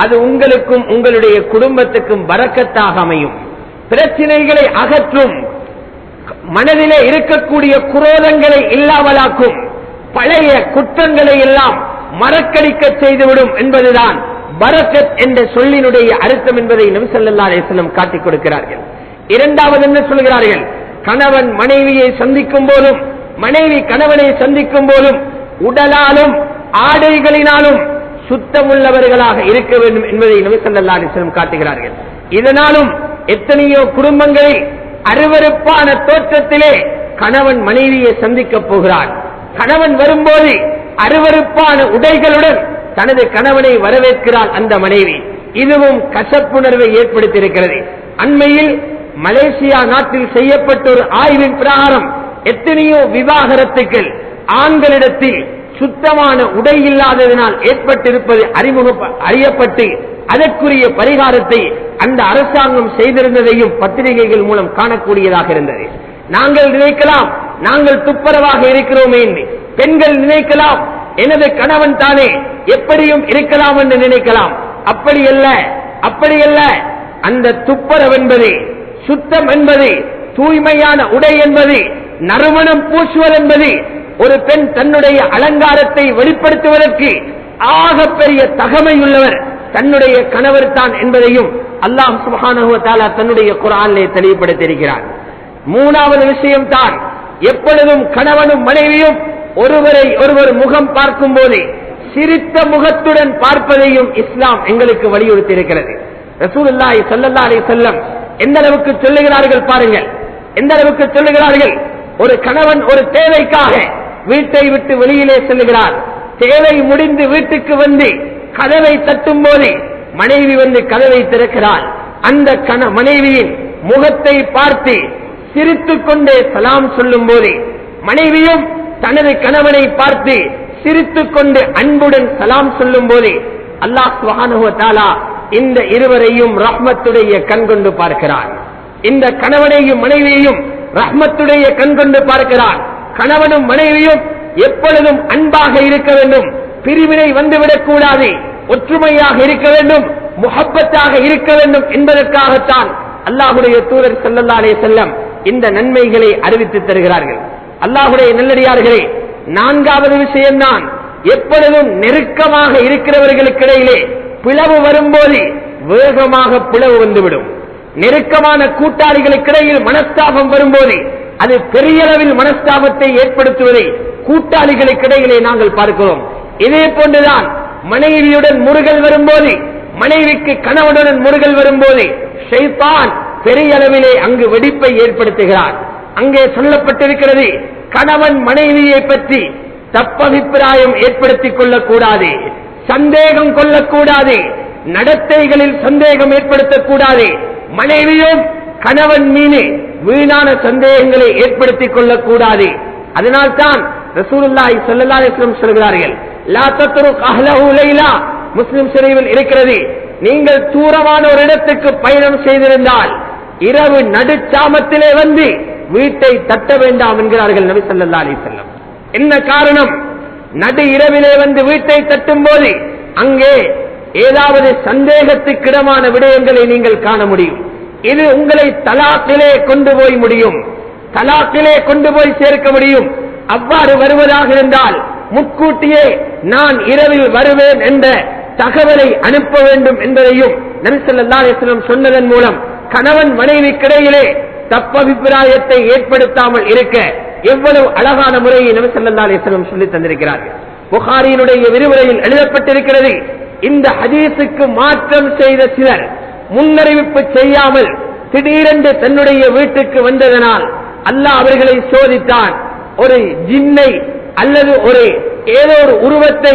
அது உங்களுக்கும் உங்களுடைய குடும்பத்துக்கும் பரக்கத்தாக அமையும், பிரச்சனைகளை அகற்றும், மனதிலே இருக்கக்கூடிய குரோதங்களை இல்லாமலாக்கும், பழைய குற்றங்களை எல்லாம் மறக்கடிக்க செய்துவிடும் என்பதுதான் பரக்கத் என்ற சொல்லினுடைய அர்த்தம் என்பதை நபி ஸல்லல்லாஹு அலைஹி வஸல்லம் காட்டிக் கொடுக்கிறார்கள். இரண்டாவது என்ன சொல்கிறார்கள்? கணவன் மனைவியை சந்திக்கும் போதும் மனைவி கணவனை சந்திக்கும் போதும் உடலாலும் ஆடைகளினாலும் சுத்தமுள்ளவர்களாக இருக்க வேண்டும் என்பதை நபி ஸல்லல்லாஹு அலைஹி வஸல்லம் காட்டுகிறார்கள். இதனாலும் எத்தனையோ குடும்பங்களில் அருவருப்பான தோற்றத்திலே கணவன் மனைவியை சந்திக்கப் போகிறார். கணவன் வரும்போது அருவருப்பான உடைகளுடன் தனது கணவனை வரவேற்கிறாள் அந்த மனைவி. இதுவும் கசப்புணர்வை ஏற்படுத்தியிருக்கிறது. அண்மையில் மலேசியா நாட்டில் செய்யப்பட்ட ஒரு ஆய்வின் பிரகாரம் எத்தனையோ விவாகரத்துக்கள் ஆண்களிடத்தில் சுத்தமான உடை இல்லாததினால் ஏற்பட்டிருப்பது அறியப்பட்டு அதற்குரிய பரிகாரத்தை அந்த அரசாங்கம் செய்திருந்ததையும் பத்திரிகைகள் மூலம் காணக்கூடியதாக இருந்தது. நாங்கள் நினைக்கலாம் நாங்கள் துப்புரவாக இருக்கிறோமே என்று, பெண்கள் நினைக்கலாம் எனது கணவன் தானே எப்படியும் இருக்கலாம் என்று நினைக்கலாம். அப்படியல்ல. அந்த துப்புரவு என்பது, சுத்தம் என்பது, தூய்மையான உடை என்பது, நறுமணம் பூசுவது என்பது ஒரு பெண் தன்னுடைய அலங்காரத்தை வெளிப்படுத்துவதற்கு ஆகப்பெரிய தகமையுள்ளவர் தன்னுடைய கணவர் தான் என்பதையும் அல்லாஹ் சுப்ஹானஹு வ தஆலா தன்னுடைய குர்ஆனிலே தெளிவுபடுத்தியிருக்கிறார். மூணாவது விஷயம் தான், எப்பொழுதும் கணவனும் மனைவியும் ஒருவரை ஒருவர் முகம் பார்க்கும் போது சிரித்த முகத்துடன் பார்ப்பதையும் இஸ்லாம் எங்களுக்கு வலியுறுத்தி இருக்கிறது. ரசூலுல்லாஹி ஸல்லல்லாஹு அலைஹி வஸல்லம் எந்த அளவுக்கு சொல்லுகிறார்கள் பாருங்கள், எந்த அளவுக்கு சொல்லுகிறார்கள். ஒரு கணவன் ஒரு தேவைக்காக வீட்டை விட்டு வெளியிலே செல்லுகிறார். தேவை முடிந்து வீட்டுக்கு வந்து கதவை தட்டும் போது மனைவி வந்து கதவை திறக்கிறாள். அந்த மனைவியின் முகத்தை பார்த்து சிரித்துக் கொண்டே சலாம் சொல்லும் போது மனைவியும் தனது கணவனை பார்த்து சிரித்துக் கொண்டு அன்புடன் சலாம் சொல்லும் போது அல்லாஹ் சுப்ஹானஹு வ தஆலா இந்த இருவரையும் ரஹ்மத்துடைய கண் கொண்டு பார்க்கிறான். இந்த கணவனையும் மனைவியையும் ரஹ்மத்துடைய கண் கொண்டு பார்க்கிறான். கணவனும் மனைவியும் எப்பொழுதும் அன்பாக இருக்க வேண்டும், பிரிவினை வந்துவிடக் கூடாது, ஒற்றுமையாக இருக்க வேண்டும், முஹப்பத்தாக இருக்க வேண்டும் என்பதற்காகத்தான் அல்லாஹுடைய தூதர் ஸல்லல்லாஹு அலைஹி வஸல்லம் இந்த நன்மைகளை அறிவித்து தருகிறார்கள். அல்லாஹுடைய நல்லடியார்களே, நான்காவது விஷயம்தான், எப்பொழுதும் நெருக்கமாக இருக்கிறவர்களுக்கு இடையிலே பிளவு வரும்போது வேகமாக பிளவு வந்துவிடும். நெருக்கமான கூட்டாளிகளுக்கு இடையில் மனஸ்தாபம் வரும்போது அது பெரிய அளவில் மனஸ்தாபத்தை ஏற்படுத்துவதை கூட்டாளிகளுக்கு இடையிலே நாங்கள் பார்க்கிறோம். இதே போன்றுதான் மனைவியுடன் முருகல் வரும்போது, மனைவிக்கு கணவனுடன் முருகல் வரும்போது ஷைத்தான் பெரிய அளவிலே அங்கு வெடிப்பை ஏற்படுத்துகிறார். அங்கே சொல்லப்பட்டிருக்கிறது, கணவன் மனைவியை பற்றி தப்பபிப்பிராயம் ஏற்படுத்திக் கொள்ளக்கூடாது, சந்தேகம் கொள்ளக்கூடாது, நடத்தைகளில் சந்தேகம் ஏற்படுத்தக்கூடாது, மனைவியும் கணவன் மீது வீணான சந்தேகங்களை ஏற்படுத்திக் கொள்ளக்கூடாது. அதனால்தான் ரசூலுல்லாஹி ஸல்லல்லாஹு அலைஹி வஸல்லம் சொல்கிறார்கள், லா தத்ருக் அஹ்லஹு லைலா, முஸ்லிம் ஷரீஃபில் இருக்கிறது, நீங்கள் தூரமான ஒரு இடத்துக்கு பயணம் செய்திருந்தால் இரவு நடுச்சாமத்திலே வந்து வீட்டை தட்ட வேண்டாம் என்கிறார்கள் நபி ஸல்லல்லாஹு அலைஹி வஸல்லம். என்ன காரணம்? நடு இரவிலே வந்து வீட்டை தட்டும் போது அங்கே ஏதாவது சந்தேகத்துக்கிடமான விடயங்களை நீங்கள் காண முடியும். இது உங்களை தலாக்கிலே கொண்டு போய் முடியும், தலாக்கிலே கொண்டு போய் சேர்க்க முடியும். அவ்வாறு வருவதாக இருந்தால் முன்கூட்டியே நான் இரவில் வருவேன் என்ற தகவலை அனுப்ப வேண்டும் என்பதையும் நபி ஸல்லல்லாஹு அலைஹி வஸல்லம் சொன்னதன் மூலம் கணவன் மனைவிக்கிடையிலே தப்பபிப்பிராயத்தை ஏற்படுத்தாமல் இருக்க எவ்வளவு அழகான முறையை நபி ஸல்லல்லாஹு அலைஹி வஸல்லம் சொல்லி தந்திருக்கிறார்கள். புகாரியினுடைய விரிவுரையில் எழுதப்பட்டிருக்கிறது, இந்த ஹதீஸுக்கு மாற்றம் செய்த சிலர் முன்னறிவிப்பு செய்யாமல் திடீரென்று தன்னுடைய வீட்டுக்கு வந்ததனால் அல்லாஹ் அவர்களை சோதித்தான். ஒரு ஜின்னை அல்லது ஏதோ ஒரு உருவத்தை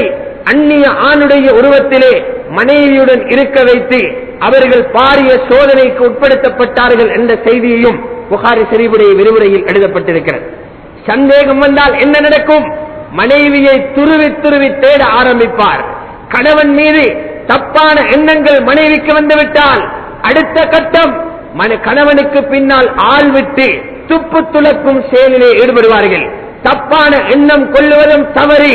அந்நிய ஆணுடைய உருவத்திலே மனைவியுடன் இருக்க வைத்து அவர்கள் பாரிய சோதனைக்கு உட்படுத்தப்பட்டார்கள் என்ற செய்தியையும் புகாரி ஷரீஃபுடைய விரிவுரையில் எழுதப்பட்டிருக்கிறது. சந்தேகம் வந்தால் என்ன நடக்கும்? மனைவியை துருவி துருவி தேட ஆரம்பிப்பார். கணவன் மீது தப்பான எண்ணங்கள் மனைவிக்கு வந்துவிட்டால் அடுத்த கட்டம் கணவனுக்கு பின்னால் ஆள் விட்டு துப்பு துளக்கும் செயலிலே ஈடுபடுவார்கள். தப்பான எண்ணம் கொள்ளுவதும் தவறு,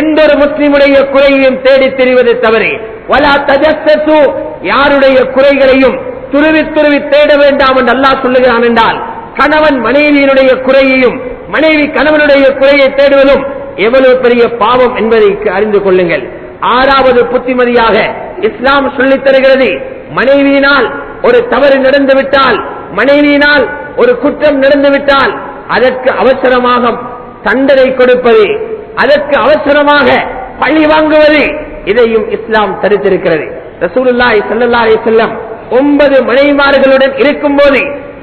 எந்த ஒரு முஸ்லிமுடைய குறையையும் தேடித் தெரிவது தவறு. வலா தஜஸ்ஸஸு, யாருடைய குறைகளையும் துருவி துருவி தேட வேண்டாம் என்று அல்லாஹ் சொல்லுகிறான் என்றால் கணவன் மனைவியினுடைய குறையையும் மனைவி கணவனுடைய குறையை தேடுவதும் எவ்வளவு பெரிய பாவம் என்பதை அறிந்து கொள்ளுங்கள். ஆறாவது புத்திமதியாக இஸ்லாம் சொல்லித் தருகிறது, மனைவியினால் ஒரு தவறு நடந்துவிட்டால், மனைவியினால் ஒரு குற்றம் நடந்துவிட்டால் அதற்கு அவசரமாக தண்டனை கொடுப்பது, அதற்கு அவசரமாக பழி வாங்குவது, இதையும் இஸ்லாம் தடுத்திருக்கிறது. ரசூலுல்லாஹி ஸல்லல்லாஹு அலைஹி வஸல்லம் 9 மனைவிமார்களுடன் இருக்கும் போது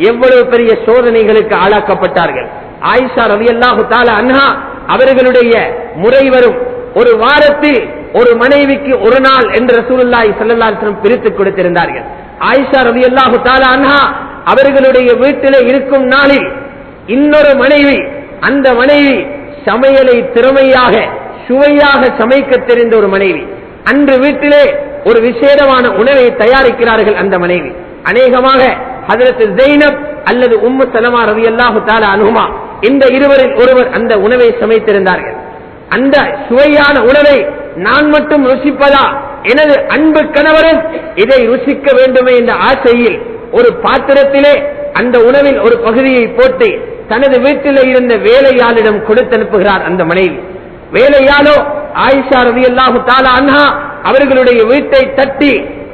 எவ்வளவு பெரிய சோதனைகளுக்கு ஆளாக்கப்பட்டார்கள். ஆயிஷா ரலியல்லாஹு தஆலா அன்ஹா அவர்களுடைய முறை வரும், ஒரு வாரத்தில் ஒரு மனைவிக்கு ஒரு நாள் என்று ரசூலுல்லாஹி ஸல்லல்லாஹு அலைஹி வஸல்லம் பிரித்துக் கொடுத்திருந்தார்கள். ஆயிஷா ரலியல்லாஹு தஆலா அன்ஹா அவர்களுடைய வீட்டிலே இருக்கும் நாளில் இன்னொரு மனைவி, அந்த மனைவி சமையலை திறமையாக சுவையாக சமைக்க தெரிந்த ஒரு மனைவி, அன்று வீட்டிலே ஒரு விசேடமான உணவை தயாரிக்கிறார்கள். அந்த மனைவி அநேகமாக ஹஜ்ரத் ஸைனப் அல்லது உம்மு சலமா ரலியல்லாஹு தஆலா அன்ஹுமா, இந்த இருவரில் ஒருவர் அந்த உணவை சமைத்திருந்தார்கள். அந்த சுவையான உணவை நான் மட்டும் ருசிப்பதா, எனது அன்பு கணவரும் இதை ருசிக்க வேண்டுமே என்ற ஆசையில் ஒரு பாத்திரத்திலே அந்த உணவில் ஒரு பகுதியை போட்டு தனது வீட்டில் இருந்த வேலையாளிடம் கொடுத்து அனுப்புகிறார் அந்த மனைவி. வேலையாளோ ஆயிஷா ரலியல்லாஹு தஆலா அன்ஹா அவர்களுடைய வீட்டை தட்டி,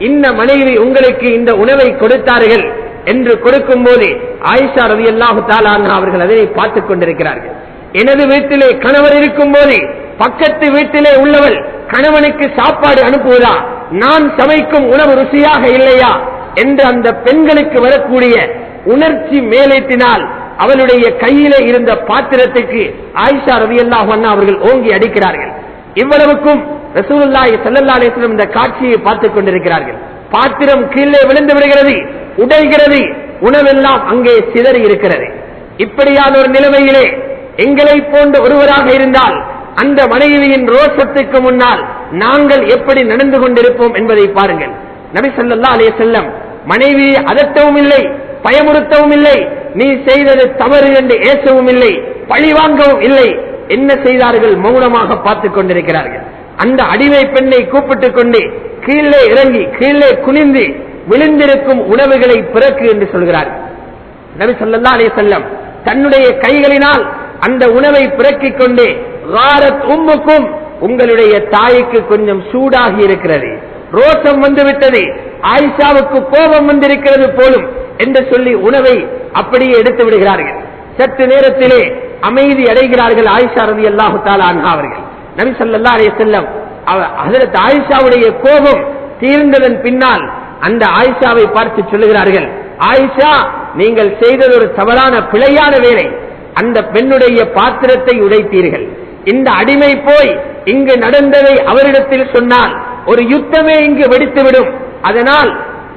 இந்த மனைவி உங்களுக்கு இந்த உணவை கொடுத்தார்கள் என்று கொடுக்கும் போது ஆயிஷா ரலியல்லாஹு தஆலா அன்ஹா அவர்கள் அதை பார்த்துக் கொண்டிருக்கிறார்கள். எனது வீட்டிலே கணவர் இருக்கும் போது பக்கத்து வீட்டிலே உள்ளவள் கணவனுக்கு சாப்பாடு அனுப்புவதா, நான் சமைக்கும் உணவு ருசியாக இல்லையா என்று அந்த பெண்களுக்கு வரக்கூடிய உணர்ச்சி மேலேற்றினால் அவளுடைய கையிலே இருந்த பாத்திரத்துக்கு ஆயிஷா ரலியல்லாஹு அன்ஹா அவர்கள் ஓங்கி அடிக்கிறார்கள். இவ்வளவுக்கும் ரசூலுல்லாஹி ஸல்லல்லாஹு அலைஹி வஸல்லம் இந்த காட்சியை பார்த்துக் கொண்டிருக்கிறார்கள். பாத்திரம் கீழே விழுந்து விடுகிறது, உடைகிறது, உணவெல்லாம் அங்கே சிதறி இருக்கிறது. இப்படியான ஒரு நிலைமையிலே எங்களை போன்ற ஒருவராக இருந்தால் அந்த மனைவியின் ரோஷத்துக்கு முன்னால் நாங்கள் எப்படி நடந்து கொண்டிருப்போம் என்பதை பாருங்கள். நபி ஸல்லல்லாஹு அலைஹி வஸல்லம் மனைவியை அதட்டவும் இல்லை, பயமுறுத்தவும் இல்லை, நீ செய்தது தவறு என்று ஏசவும் இல்லை, பழி வாங்கவும் இல்லை. என்ன செய்தார்கள்? மௌனமாக பார்த்துக் கொண்டிருக்கிறார்கள். அந்த அடிமை பெண்ணை கூப்பிட்டுக் கொண்டு கீழே இறங்கி கீழே குனிந்து விழுந்திருக்கும் உணவுகளை பிறக்கு என்று சொல்கிறார்கள். நபி ஸல்லல்லாஹு அலைஹி வஸல்லம் தன்னுடைய கைகளினால் அந்த உணவை பிறக்கிக் கொண்டு காரத் உம்முக்கும், உங்களுடைய தாய்க்கு கொஞ்சம் சூடாகி இருக்கிறது, ரோஷம் வந்துவிட்டது, ஆயிஷாவுக்கு கோபம் வந்திருக்கிறது போலும் என்று சொல்லி உணவை அப்படியே எடுத்து விடுகிறார்கள். சற்று நேரத்திலே அமைதி அடைகிறார்கள் ஆயிஷா ரலியல்லாஹு தஆலா அன்ஹா அவர்கள். நபி ஸல்லல்லாஹு அலைஹி வஸல்லம் ஹஜ்ரத் ஆயிஷாவுடைய கோபம் தீர்ந்ததன் பின்னால் அந்த ஆயிஷாவை பார்த்து சொல்லுகிறார்கள், ஆயிஷா, நீங்கள் செய்தது ஒரு தவறான பிழையான வேலை. அந்த பெண்ணுடைய பாத்திரத்தை உடைத்தீர்கள். இந்த அடிமை போய் இங்கு நடந்ததை அவரிடத்தில் சொன்னால் ஒரு யுத்தமே இங்கு வெடித்துவிடும். அதனால்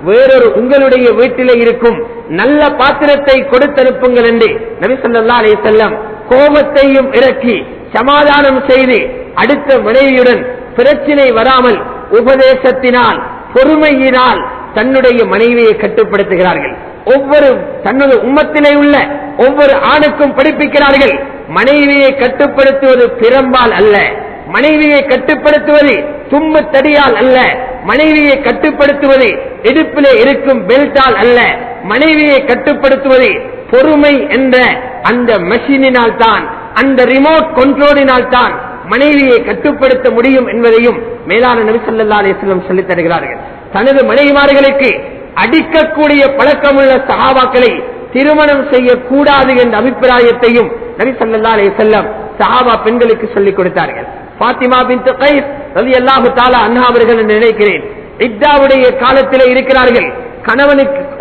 வேறொரு உங்களுடைய வீட்டிலே இருக்கும் நல்ல பாத்திரத்தை கொடுத்தனுப்புங்கள் என்று நபி ஸல்லல்லாஹு அலைஹி வஸல்லம் கோபத்தையும் இறக்கி சமாதானம் செய்து அடுத்த மனைவியுடன் பிரச்சினை வராமல் உபதேசத்தினால் பொறுமையினால் தன்னுடைய மனைவியை கட்டுப்படுத்துகிறார்கள். தன்னுடைய உம்மத்திலே உள்ள ஒவ்வொரு ஆணுக்கும் படிப்பிக்கிறார்கள், மனைவியை கட்டுப்படுத்துவது பிரம்பால் அல்ல, மனைவியை கட்டுப்படுத்துவது தும்பு தடியால் அல்ல, மனைவியை கட்டுப்படுத்துவது இடுப்பிலே இருக்கும் பெல்ட்டால் அல்ல, மனைவியை கட்டுப்படுத்துவது பொறுமை என்ற அந்த மெஷினினால் தான், அந்த ரிமோட் கண்ட்ரோலினால் தான் மனைவியை கட்டுப்படுத்த முடியும் என்பதையும் மேலான நபி ஸல்லல்லாஹு அலைஹி வஸல்லம் சொல்லித் தருகிறார்கள். தனது மனைவிமார்களுக்கு அடிக்கக்கூடிய பழக்கமுள்ள சஹாபாக்களை திருமணம் செய்யக்கூடாது என்ற அபிப்பிராயத்தையும் நபி ஸல்லல்லாஹு அலைஹி வஸல்லம் சஹாபா பெண்களுக்கு சொல்லிக் கொடுத்தார்கள். ஃபாத்திமா பின்த் கைஸ் ரலியல்லாஹு தஆலா அன்ஹா அவர்கள் என்று நினைக்கிறேன், இத்தாவுடைய காலத்திலே இருக்கிறார்கள்.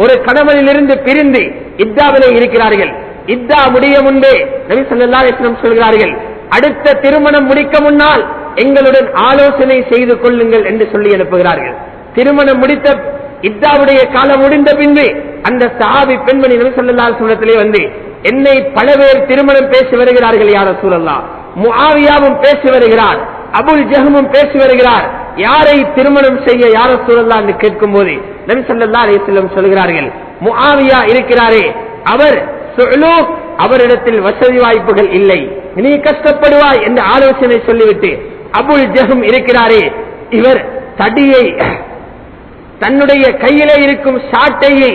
ஒரு கணவனிலிருந்து பிரிந்து இத்தாவிலே இருக்கிறார்கள். இத்தா முடிய முன்பே நபி ஸல்லல்லாஹு அலைஹி வஸல்லம் சொல்கிறார்கள், அடுத்த திருமணம் முடிக்க முன்னால் எங்களுடன் ஆலோசனை செய்து கொள்ளுங்கள் என்று சொல்லி அனுப்புகிறார்கள். திருமணம் முடித்த இத்தாவுடைய காலம் முடிந்த பின்பு அந்த சஹாபி பெண்மணி நபி ஸல்லல்லாஹு அலைஹி வஸல்லம் வந்து, என்னை பல பேர் திருமணம் பேசி வருகிறார்கள் யா ரசூலல்லாஹ், முஆவியாவும் பேசி வருகிறார், அபுல் ஜஹமும் பேசி வருகிறார், யாரை திருமணம் செய்ய யா ரசூலல்லாஹ் என்று கேட்கும் போது நபி ஸல்லல்லாஹு அலைஹி வஸல்லம் சொல்கிறார்கள், முஆவியா இருக்கிறாரே அவர் சுலூக், அவரிடத்தில் வசதி வாய்ப்புகள் இல்லை, நீ கஷ்டப்படுவாய் என்று ஆலோசனை சொல்லிவிட்டு, அபுல் ஜஹம் இருக்கிறாரே இவர் தடியை தன்னுடைய கையிலே இருக்கும் சாட்டையை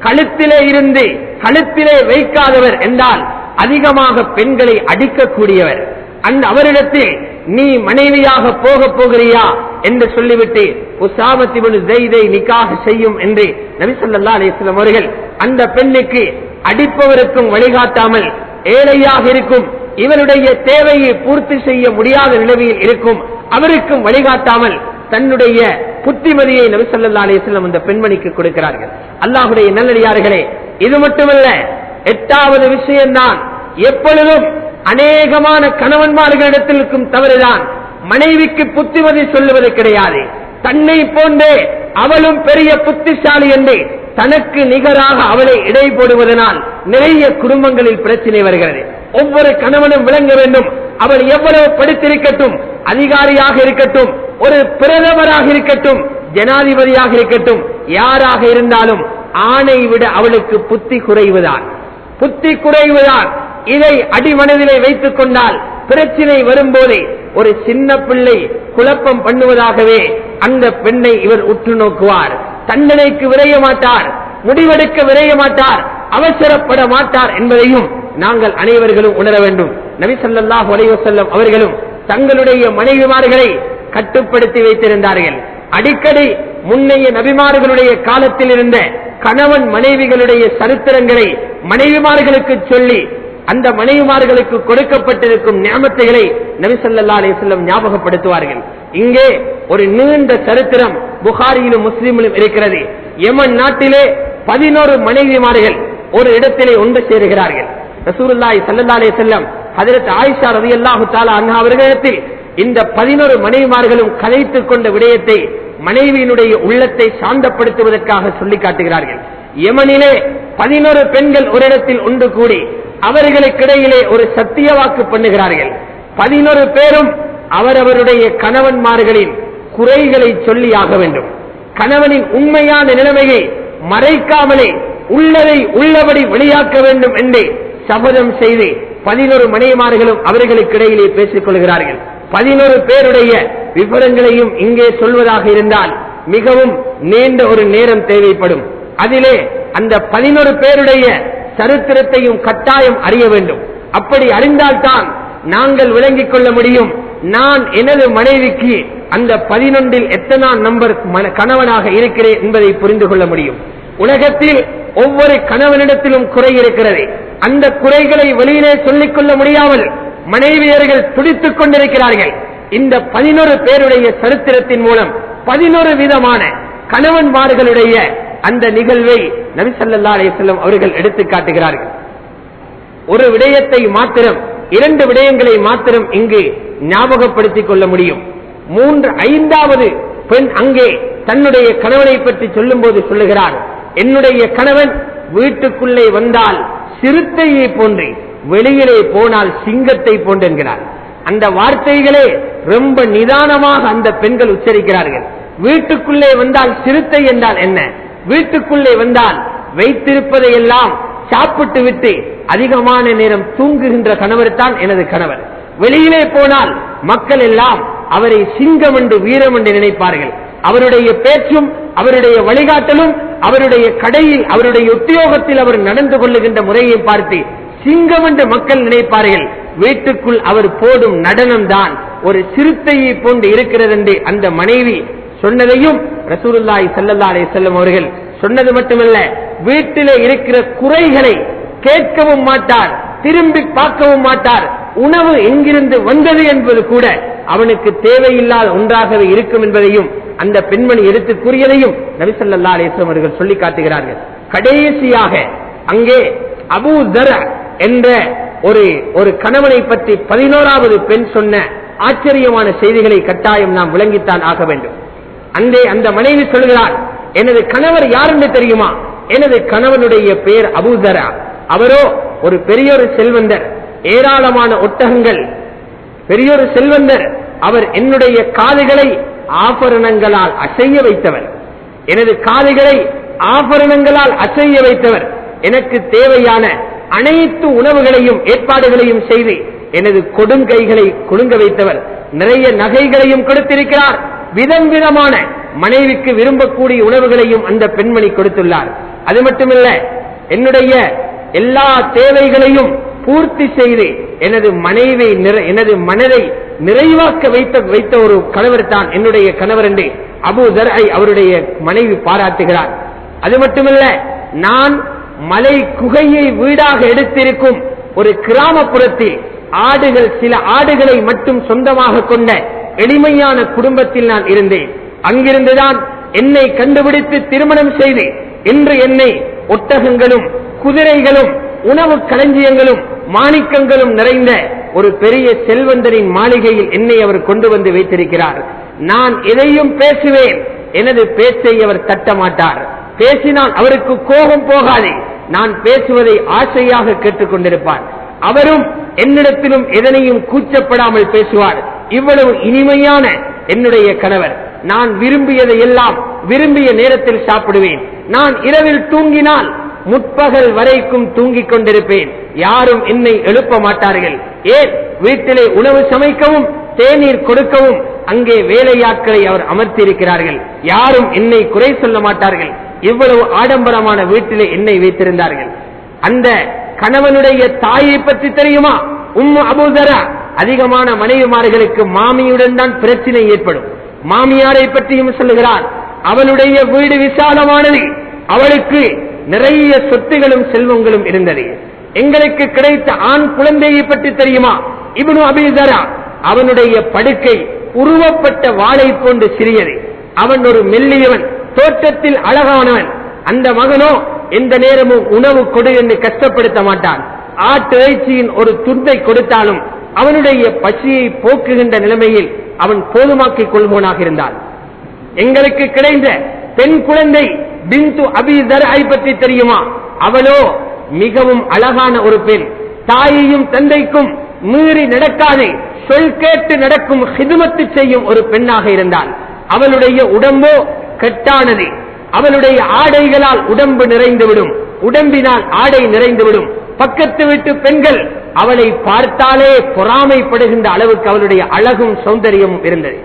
கழுத்திலே இருந்து கழுத்திலே வைக்காதவர் என்றால் அதிகமாக பெண்களை அடிக்கக்கூடியவர், அந்த அவரிடத்தில் நீ மனைவியாக போக போகிறியா என்று சொல்லிவிட்டு உஸாமத் இப்னு ஸைதை நிக்காஹ் செய்யும் என்று நபி ஸல்லல்லாஹு அலைஹி வஸல்லம் அவர்கள் அந்த பெண்ணுக்கு அடிப்பவருக்கும் வழிகாட்டாமல், ஏழையாக இருக்கும் இவருடைய தேவையை பூர்த்தி செய்ய முடியாத நிலையில் இருக்கும் அவருக்கும் வழிகாட்டாமல் தன்னுடைய புத்திமதியை நபி ஸல்லல்லாஹு அலைஹி வஸல்லம் அந்த பெண்மணிக்கு கொடுக்கிறார்கள். அல்லாஹ்வுடைய நல்லடியார்களே, இது மட்டுமல்ல, 8வது விஷயம்தான், எப்பொழுதும் அநேகமான கணவன்மார்களிடத்தில் இருக்கும் தவறுதான் மனைவிக்கு புத்திமதி சொல்லுவது கிடையாது. தன்னை போன்றே அவளும் பெரிய புத்திசாலி என்று தனக்கு நிகராக அவளை இடை போடுவதனால் நிறைய குடும்பங்களில் பிரச்சனை வருகிறது. ஒவ்வொரு கணவனும் விளங்க வேண்டும், அவள் எவ்வளவு படித்திருக்கட்டும், அதிகாரியாக இருக்கட்டும், ஒரு பிரதமராக இருக்கட்டும், ஜனாதிபதியாக இருக்கட்டும், யாராக இருந்தாலும் ஆணை விட அவளுக்கு புத்தி குறைவுதான். இதை அடிமனதிலே வைத்துக் கொண்டால் பிரச்சினை வரும்போது ஒரு சின்ன பிள்ளை குழப்பம் பண்ணுவதாகவே அந்த பெண்ணை இவர் உற்று நோக்குவார். தண்டனைக்கு விரைய மாட்டார், முடிவெடுக்க விரைய மாட்டார், அவசரப்பட மாட்டார் என்பதையும் நாங்கள் அனைவர்களும் உணர வேண்டும். நபி ஸல்லல்லாஹு அலைஹி வஸல்லம் அவர்களும் தங்களுடைய மனைவிமார்களை கட்டுப்படுத்தி வைத்திருந்தார்கள். அடிக்கடி முன்னைய நபிமார்களுடைய காலத்தில் இருந்த கணவன் மனைவிகளுடைய சரித்திரங்களை மனைவிமார்களுக்கு சொல்லி அந்த மனைவிமார்களுக்கு கொடுக்கப்பட்டிருக்கும் நியமத்துகளை நபி ஸல்லல்லாஹு அலைஹி வஸல்லம் ஞாபகப்படுத்துவார்கள். இங்கே ஒரு நீண்ட சரித்திரம் புகாரியிலும் முஸ்லிமிலும் இருக்கிறது. யமன் நாட்டிலே 11 மனைவிமார்கள் ஒரு இடத்திலே ஒன்று சேருகிறார்கள். ரசூலுல்லாஹி ஸல்லல்லாஹு அலைஹி வஸல்லம் ஹஜ்ரத் ஆயிஷா ரலியல்லாஹு தஆலா அன்ஹா அவர்களிடத்தில் இந்த 11 மனைவிமார்களும் கலைத்துக் கொண்ட விடயத்தை மனைவியினுடைய உள்ளத்தை சாந்தப்படுத்துவதற்காக சொல்லி காட்டுகிறார்கள். யமனிலே 11 பெண்கள் ஒரு இடத்தில் ஒன்று கூடி அவர்களுக்கிடையிலே ஒரு சத்திய வாக்கு பண்ணுகிறார்கள். 11 பேரும் அவரவருடைய கணவன்மார்களின் குறைகளை சொல்லியாக வேண்டும். கணவனின் உண்மையான நிலைமையை மறைக்காமலே உள்ளதை உள்ளபடி வெளியாக்க வேண்டும் என்று சபதம் செய்து 11 மனைவிமார்களும் அவர்களுக்கு இடையிலே பேசிக் கொள்கிறார்கள். 11 பேருடைய விவரங்களையும் இங்கே சொல்வதாக இருந்தால் மிகவும் நீண்ட ஒரு நேரம் தேவைப்படும். அதிலே அந்த 11 பேருடைய சரித்திரத்தையும் கட்டாயம் அறிய வேண்டும். அப்படி அறிந்தால்தான் நாங்கள் விளங்கிக் கொள்ள முடியும். நான் எனது மனைவிக்கு அந்த 11 எத்தனாம் நம்பர் கணவனாக இருக்கிறேன் என்பதை புரிந்து கொள்ள முடியும். உலகத்தில் ஒவ்வொரு கணவனிடத்திலும் குறை இருக்கிறது. அந்த குறைகளை வெளியிலே சொல்லிக் கொள்ள முடியாமல் மனைவியர்கள் துடித்துக் கொண்டிருக்கிறார்கள். இந்த 11 பேருடைய சரித்திரத்தின் மூலம் 11 விதமான கணவன்மார்களுடைய அந்த நிகழ்வை நபி ஸல்லல்லாஹு அலைஹி வஸல்லம் அவர்கள் எடுத்துக் காட்டுகிறார்கள். ஒரு விடயத்தை மாத்திரம், 2 விடயங்களை மாத்திரம் இங்கு ஞாபகப்படுத்திக் கொள்ள முடியும். 5வது பெண் அங்கே தன்னுடைய கணவனை பற்றி சொல்லும் போது சொல்லுகிறார், என்னுடைய கணவன் வீட்டுக்குள்ளே வந்தால் சிறுத்தையை போன்று, வெளியிலே போனால் சிங்கத்தை போன்று என்கிறார். அந்த வார்த்தைகளே ரொம்ப நிதானமாக அந்த பெண்கள் உச்சரிக்கிறார்கள். வீட்டுக்குள்ளே வந்தால் சிறுத்தை என்றால் என்ன? வீட்டுக்குள்ளே வந்தால் வைத்திருப்பதை எல்லாம் சாப்பிட்டு விட்டு அதிகமான நேரம் தூங்குகின்ற கணவர் தான் எனது கணவர். வெளியிலே போனால் மக்கள் எல்லாம் அவரை சிங்கம் என்று, வீரம் என்று நினைப்பார்கள். அவருடைய பேச்சும் அவருடைய வழிகாட்டலும் அவருடைய கடையில் அவருடைய உத்தியோகத்தில் அவர் நடந்து கொள்ளுகின்ற முறையை பார்த்து சிங்கம் என்று மக்கள் நினைப்பார்கள். வீட்டுக்குள் அவர் போடும் நடனம் தான் ஒரு சிறுத்தையை போன்று இருக்கிறது என்று அந்த மனைவி சொன்னதையும் ரசூலுல்லாஹி ஸல்லல்லாஹு அலைஹி வஸல்லம் அவர்கள் சொன்னது மட்டுமல்ல, வீட்டிலே இருக்கிற குறைகளை கேட்கவும் மாட்டார், திரும்பி பார்க்கவும் மாட்டார். உணவு எங்கிருந்து வந்தது என்பது கூட அவனுக்கு தேவையில்லாத ஒன்றாகவே இருக்கும் என்பதையும் அந்த பெண்மணி எடுத்து கூறியதையும் நபி ஸல்லல்லாஹு அலைஹி வஸல்லம் அவர்கள் சொல்லி காட்டுகிறார்கள். கடைசியாக அங்கே அபூ தர் என்ற ஒரு கணவனை பற்றி 11வது பெண் சொன்ன ஆச்சரியமான செய்திகளை கட்டாயம் நாம் விளங்கித்தான் ஆக வேண்டும். அந்த மனைவி சொல்கிறார், எனது கணவர் யார் என்று தெரியுமா? எனது கணவனுடைய பெயர் அபூ தர். அவரோ ஒரு பெரியொரு செல்வந்தர், ஏராளமான ஒட்டகங்கள், பெரியொரு செல்வந்தர். அவர் என்னுடைய காதுகளை ஆபரணங்களால் அசைய வைத்தவர். எனது காதுகளை ஆபரணங்களால் அசைய வைத்தவர். எனக்கு தேவையான அனைத்து உணவுகளையும் ஏற்பாடுகளையும் செய்து எனது கொடுங்கைகளை குலுங்க வைத்தவர். நிறைய நகைகளையும் கொடுத்திருக்கிறார். விதம் விதமான மனைவிக்கு விரும்பக்கூடிய உணவுகளையும் அந்த பெண்மணி கொடுத்துள்ளார். அது மட்டுமல்ல, என்னுடைய எல்லா தேவைகளையும் பூர்த்தி செய்து எனது மனதை நிறைவாக்க வைத்த ஒரு கணவர் தான் என்னுடைய கணவர் என்று அபூ தர்ஐ அவருடைய மனைவி பாராட்டுகிறார். அது மட்டுமல்ல, நான் மலை குகையை வீடாக எடுத்திருக்கும் ஒரு கிராமப்புறத்தில் சில ஆடுகளை மட்டும் சொந்தமாக கொண்ட எளிமையான குடும்பத்தில் நான் இருந்தேன். அங்கிருந்துதான் என்னை கண்டுபிடித்து திருமணம் செய்து இன்று என்னை ஒட்டகங்களும் குதிரைகளும் உணவு களஞ்சியங்களும் மாணிக்கங்களும் நிறைந்த ஒரு பெரிய செல்வந்தரின் மாளிகையில் என்னை அவர் கொண்டு வந்து வைத்திருக்கிறார். நான் எதையும் பேசுவேன், எனது பேச்சை அவர் தட்ட மாட்டார். பேசினால் அவருக்கு கோபம் போகாது. நான் பேசுவதை ஆசையாக கேட்டுக் கொண்டிருப்பார். அவரும் என்னிடத்திலும் எதனையும் கூச்சப்படாமல் பேசுவார். இவ்வளவு இனிமையான என்னுடைய கணவர். நான் விரும்பியதை எல்லாம் விரும்பிய நேரத்தில் சாப்பிடுவேன். நான் இரவில் தூங்கினால் முற்பகல் வரைக்கும் தூங்கிக் கொண்டிருப்பேன். யாரும் என்னை எழுப்ப மாட்டார்கள். ஏன்? வீட்டிலே உணவு சமைக்கவும் தேநீர் கொடுக்கவும் அங்கே வேலையாட்களை அவர் அமர்த்தியிருக்கிறார்கள். யாரும் என்னை குறை சொல்ல மாட்டார்கள். இவ்வளவு ஆடம்பரமான வீட்டிலே என்னை வைத்திருந்தார்கள். அந்த கணவனுடைய தாயை பற்றி தெரியுமா? அபூ தர் அதிகமான மனைவிமார்களுக்கு மாமியுடன் தான் பிரச்சனை ஏற்படும். மாமியாரை பற்றியும் சொல்லுகிறார், அவளுடைய வீடு விசாலமானது, அவளுக்கு நிறைய சொத்துகளும் செல்வங்களும் இருந்தது. எங்களுக்கு கிடைத்த ஆண் குழந்தையை பற்றி தெரியுமா? இப்னு அபீ தர், அவனுடைய படுக்கை உருவப்பட்ட வாளை போன்று சிறியது. அவன் ஒரு மெல்லியவன், தோற்றத்தில் அழகானவன். அந்த மகனோ எந்த நேரமும் உணவு கொடு என்று கஷ்டப்படுத்த மாட்டான். ஆட்டு இறைச்சியின் ஒரு துண்டை கொடுத்தாலும் அவனுடைய பசியை போக்குகின்ற நிலைமையில் அவன் போதுமாக்கிக் கொள்வோனாக இருந்தான். எங்களுக்கு கிடைத்த பெண் குழந்தை பிந்து அபீ தர் பற்றி தெரியுமா? அவளோ மிகவும் அழகான ஒரு பெண். தாயையும் தந்தைக்கும் மீறி நடக்காது, சொல் கேட்டு நடக்கும் ஹிதுமத்து செய்யும் ஒரு பெண்ணாக இருந்தாள். அவளுடைய உடம்போ கெட்டானது. அவளுடைய ஆடைகளால் உடம்பு நிறைந்துவிடும், உடம்பினால் ஆடை நிறைந்துவிடும். பக்கத்து வீட்டு பெண்கள் அவளை பார்த்தாலே பொறாமைப்படுகின்ற அளவுக்கு அவளுடைய அழகும் சௌந்தரியமும் இருந்தது.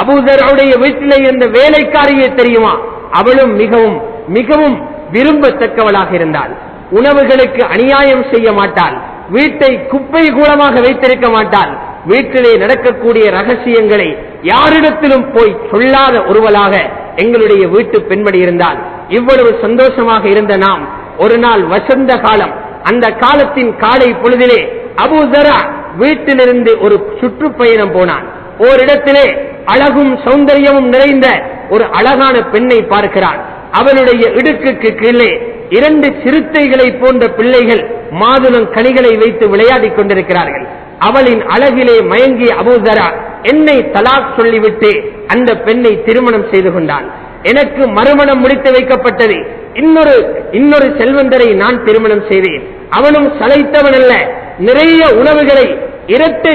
அபூதருடைய வீட்டிலே இருந்த வேலைக்காரியே தெரியுமா, அவளும் மிகவும் மிகவும் விரும்பத்தக்கவளாக இருந்தாள். உணவுகளுக்கு அநியாயம் செய்ய மாட்டாள், வீட்டை குப்பை கூலமாக வைத்திருக்க மாட்டாள், வீட்டிலே நடக்கக்கூடிய ரகசியங்களை யாரிடத்திலும் போய் சொல்லாத ஒருவளாக எங்களுடைய வீட்டு பெண்மணி இருந்தால். இவ்வளவு சந்தோஷமாக இருந்த நாம் ஒரு நாள் வசந்த காலம், அந்த காலத்தின் காலை பொழுதிலே அபூ தர்ஆ வீட்டிலிருந்து ஒரு சுற்றுப்பயணம் போனான். ஓரிடத்திலே அழகும் சௌந்தரியமும் நிறைந்த ஒரு அழகான பெண்ணை பார்க்கிறான். அவளுடைய இடுக்குக்கு கீழே 2 சிறுத்தைகளை போன்ற பிள்ளைகள் மாதுளம் கனிகளை வைத்து விளையாடிக் கொண்டிருக்கிறார்கள். அவளின் அழகிலே மயங்கிய அபூ தர்ஆ என்னை தலாக் சொல்லிவிட்டு அந்த பெண்ணை திருமணம் செய்து கொண்டான். எனக்கு மறுமணம் முடித்து வைக்கப்பட்டது. இன்னொரு செல்வந்தரை நான் திருமணம் செய்தேன். அவனும் சளைத்தவன் அல்ல, நிறைய உணவுகளை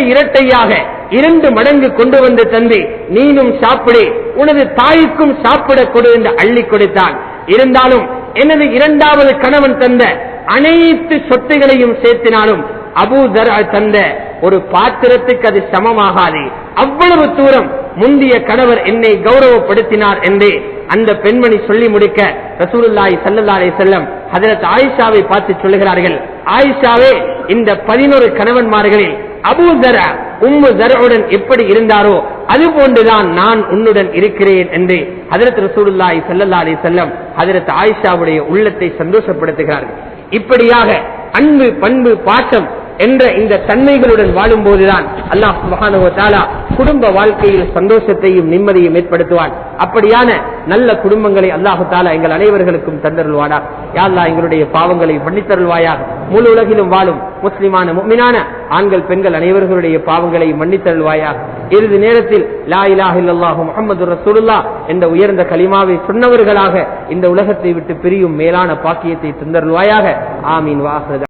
இரட்டையாக 2 மடங்கு கொண்டு வந்து தந்து, நீனும் சாப்பிடு, உனது தாய்க்கும் சாப்பிட கொடு என்று அள்ளி கொடுத்தான். இருந்தாலும் எனது 2வது கணவன் தந்த அனைத்து சொத்துகளையும் சேர்த்தினாலும் அபூ தர்ஆ தந்த ஒரு பாத்திரத்துக்கு அது சமமாகாது. அவ்வளவு தூரம் முந்திய கணவர் என்னை கௌரவப்படுத்தினார் என்று அந்த பெண்மணி சொல்லி முடிக்க ரசூலுல்லாஹி ஸல்லல்லாஹு அலைஹி வஸல்லம் ஹஜ்ரத் ஆயிஷாவை பார்த்து சொல்லுகிறார்கள், ஆயிஷாவே, இந்த 11 கணவன்மார்களில் அபூ தர்ஆ உம்மு தர்ஆவுடன் எப்படி இருந்தாரோ அதுபோன்றுதான் நான் உன்னுடன் இருக்கிறேன் என்று ஹஜ்ரத் ரசூலுல்லாஹி ஸல்லல்லாஹு அலைஹி வஸல்லம் ஹஜ்ரத் ஆயிஷாவுடைய உள்ளத்தை சந்தோஷப்படுத்துகிறார்கள். இப்படியாக அன்பு, பண்பு, பாசம் என்ற இந்த தன்மைகளுடன் வாழும் போதுதான் அல்லாஹ் சுப்ஹானஹு வ தஆலா குடும்ப வாழ்க்கையில் சந்தோஷத்தையும் நிம்மதியும் ஏற்படுத்துவான். அப்படியான நல்ல குடும்பங்களை அல்லாஹ் தஆலா எங்கள் அனைவர்களுக்கும் தந்தருள்வானா. யா அல்லாஹ், எங்களுடைய பாவங்களை மன்னித்தருள்வாயாக. முழு உலகிலும் வாழும் முஸ்லிமான முஃமினான ஆண்கள் பெண்கள் அனைவர்களுடைய பாவங்களை மன்னித்தருள்வாயாக. இறுதி நேரத்தில் லா இலாஹ இல்லல்லாஹு முஹம்மதுர் ரசூலுல்லாஹ் என்ற உயர்ந்த கலிமாவை சொன்னவர்களாக இந்த உலகத்தை விட்டு பிரியும் மேலான பாக்கியத்தை தந்தருள்வாயாக. ஆமீன். வாஹிர்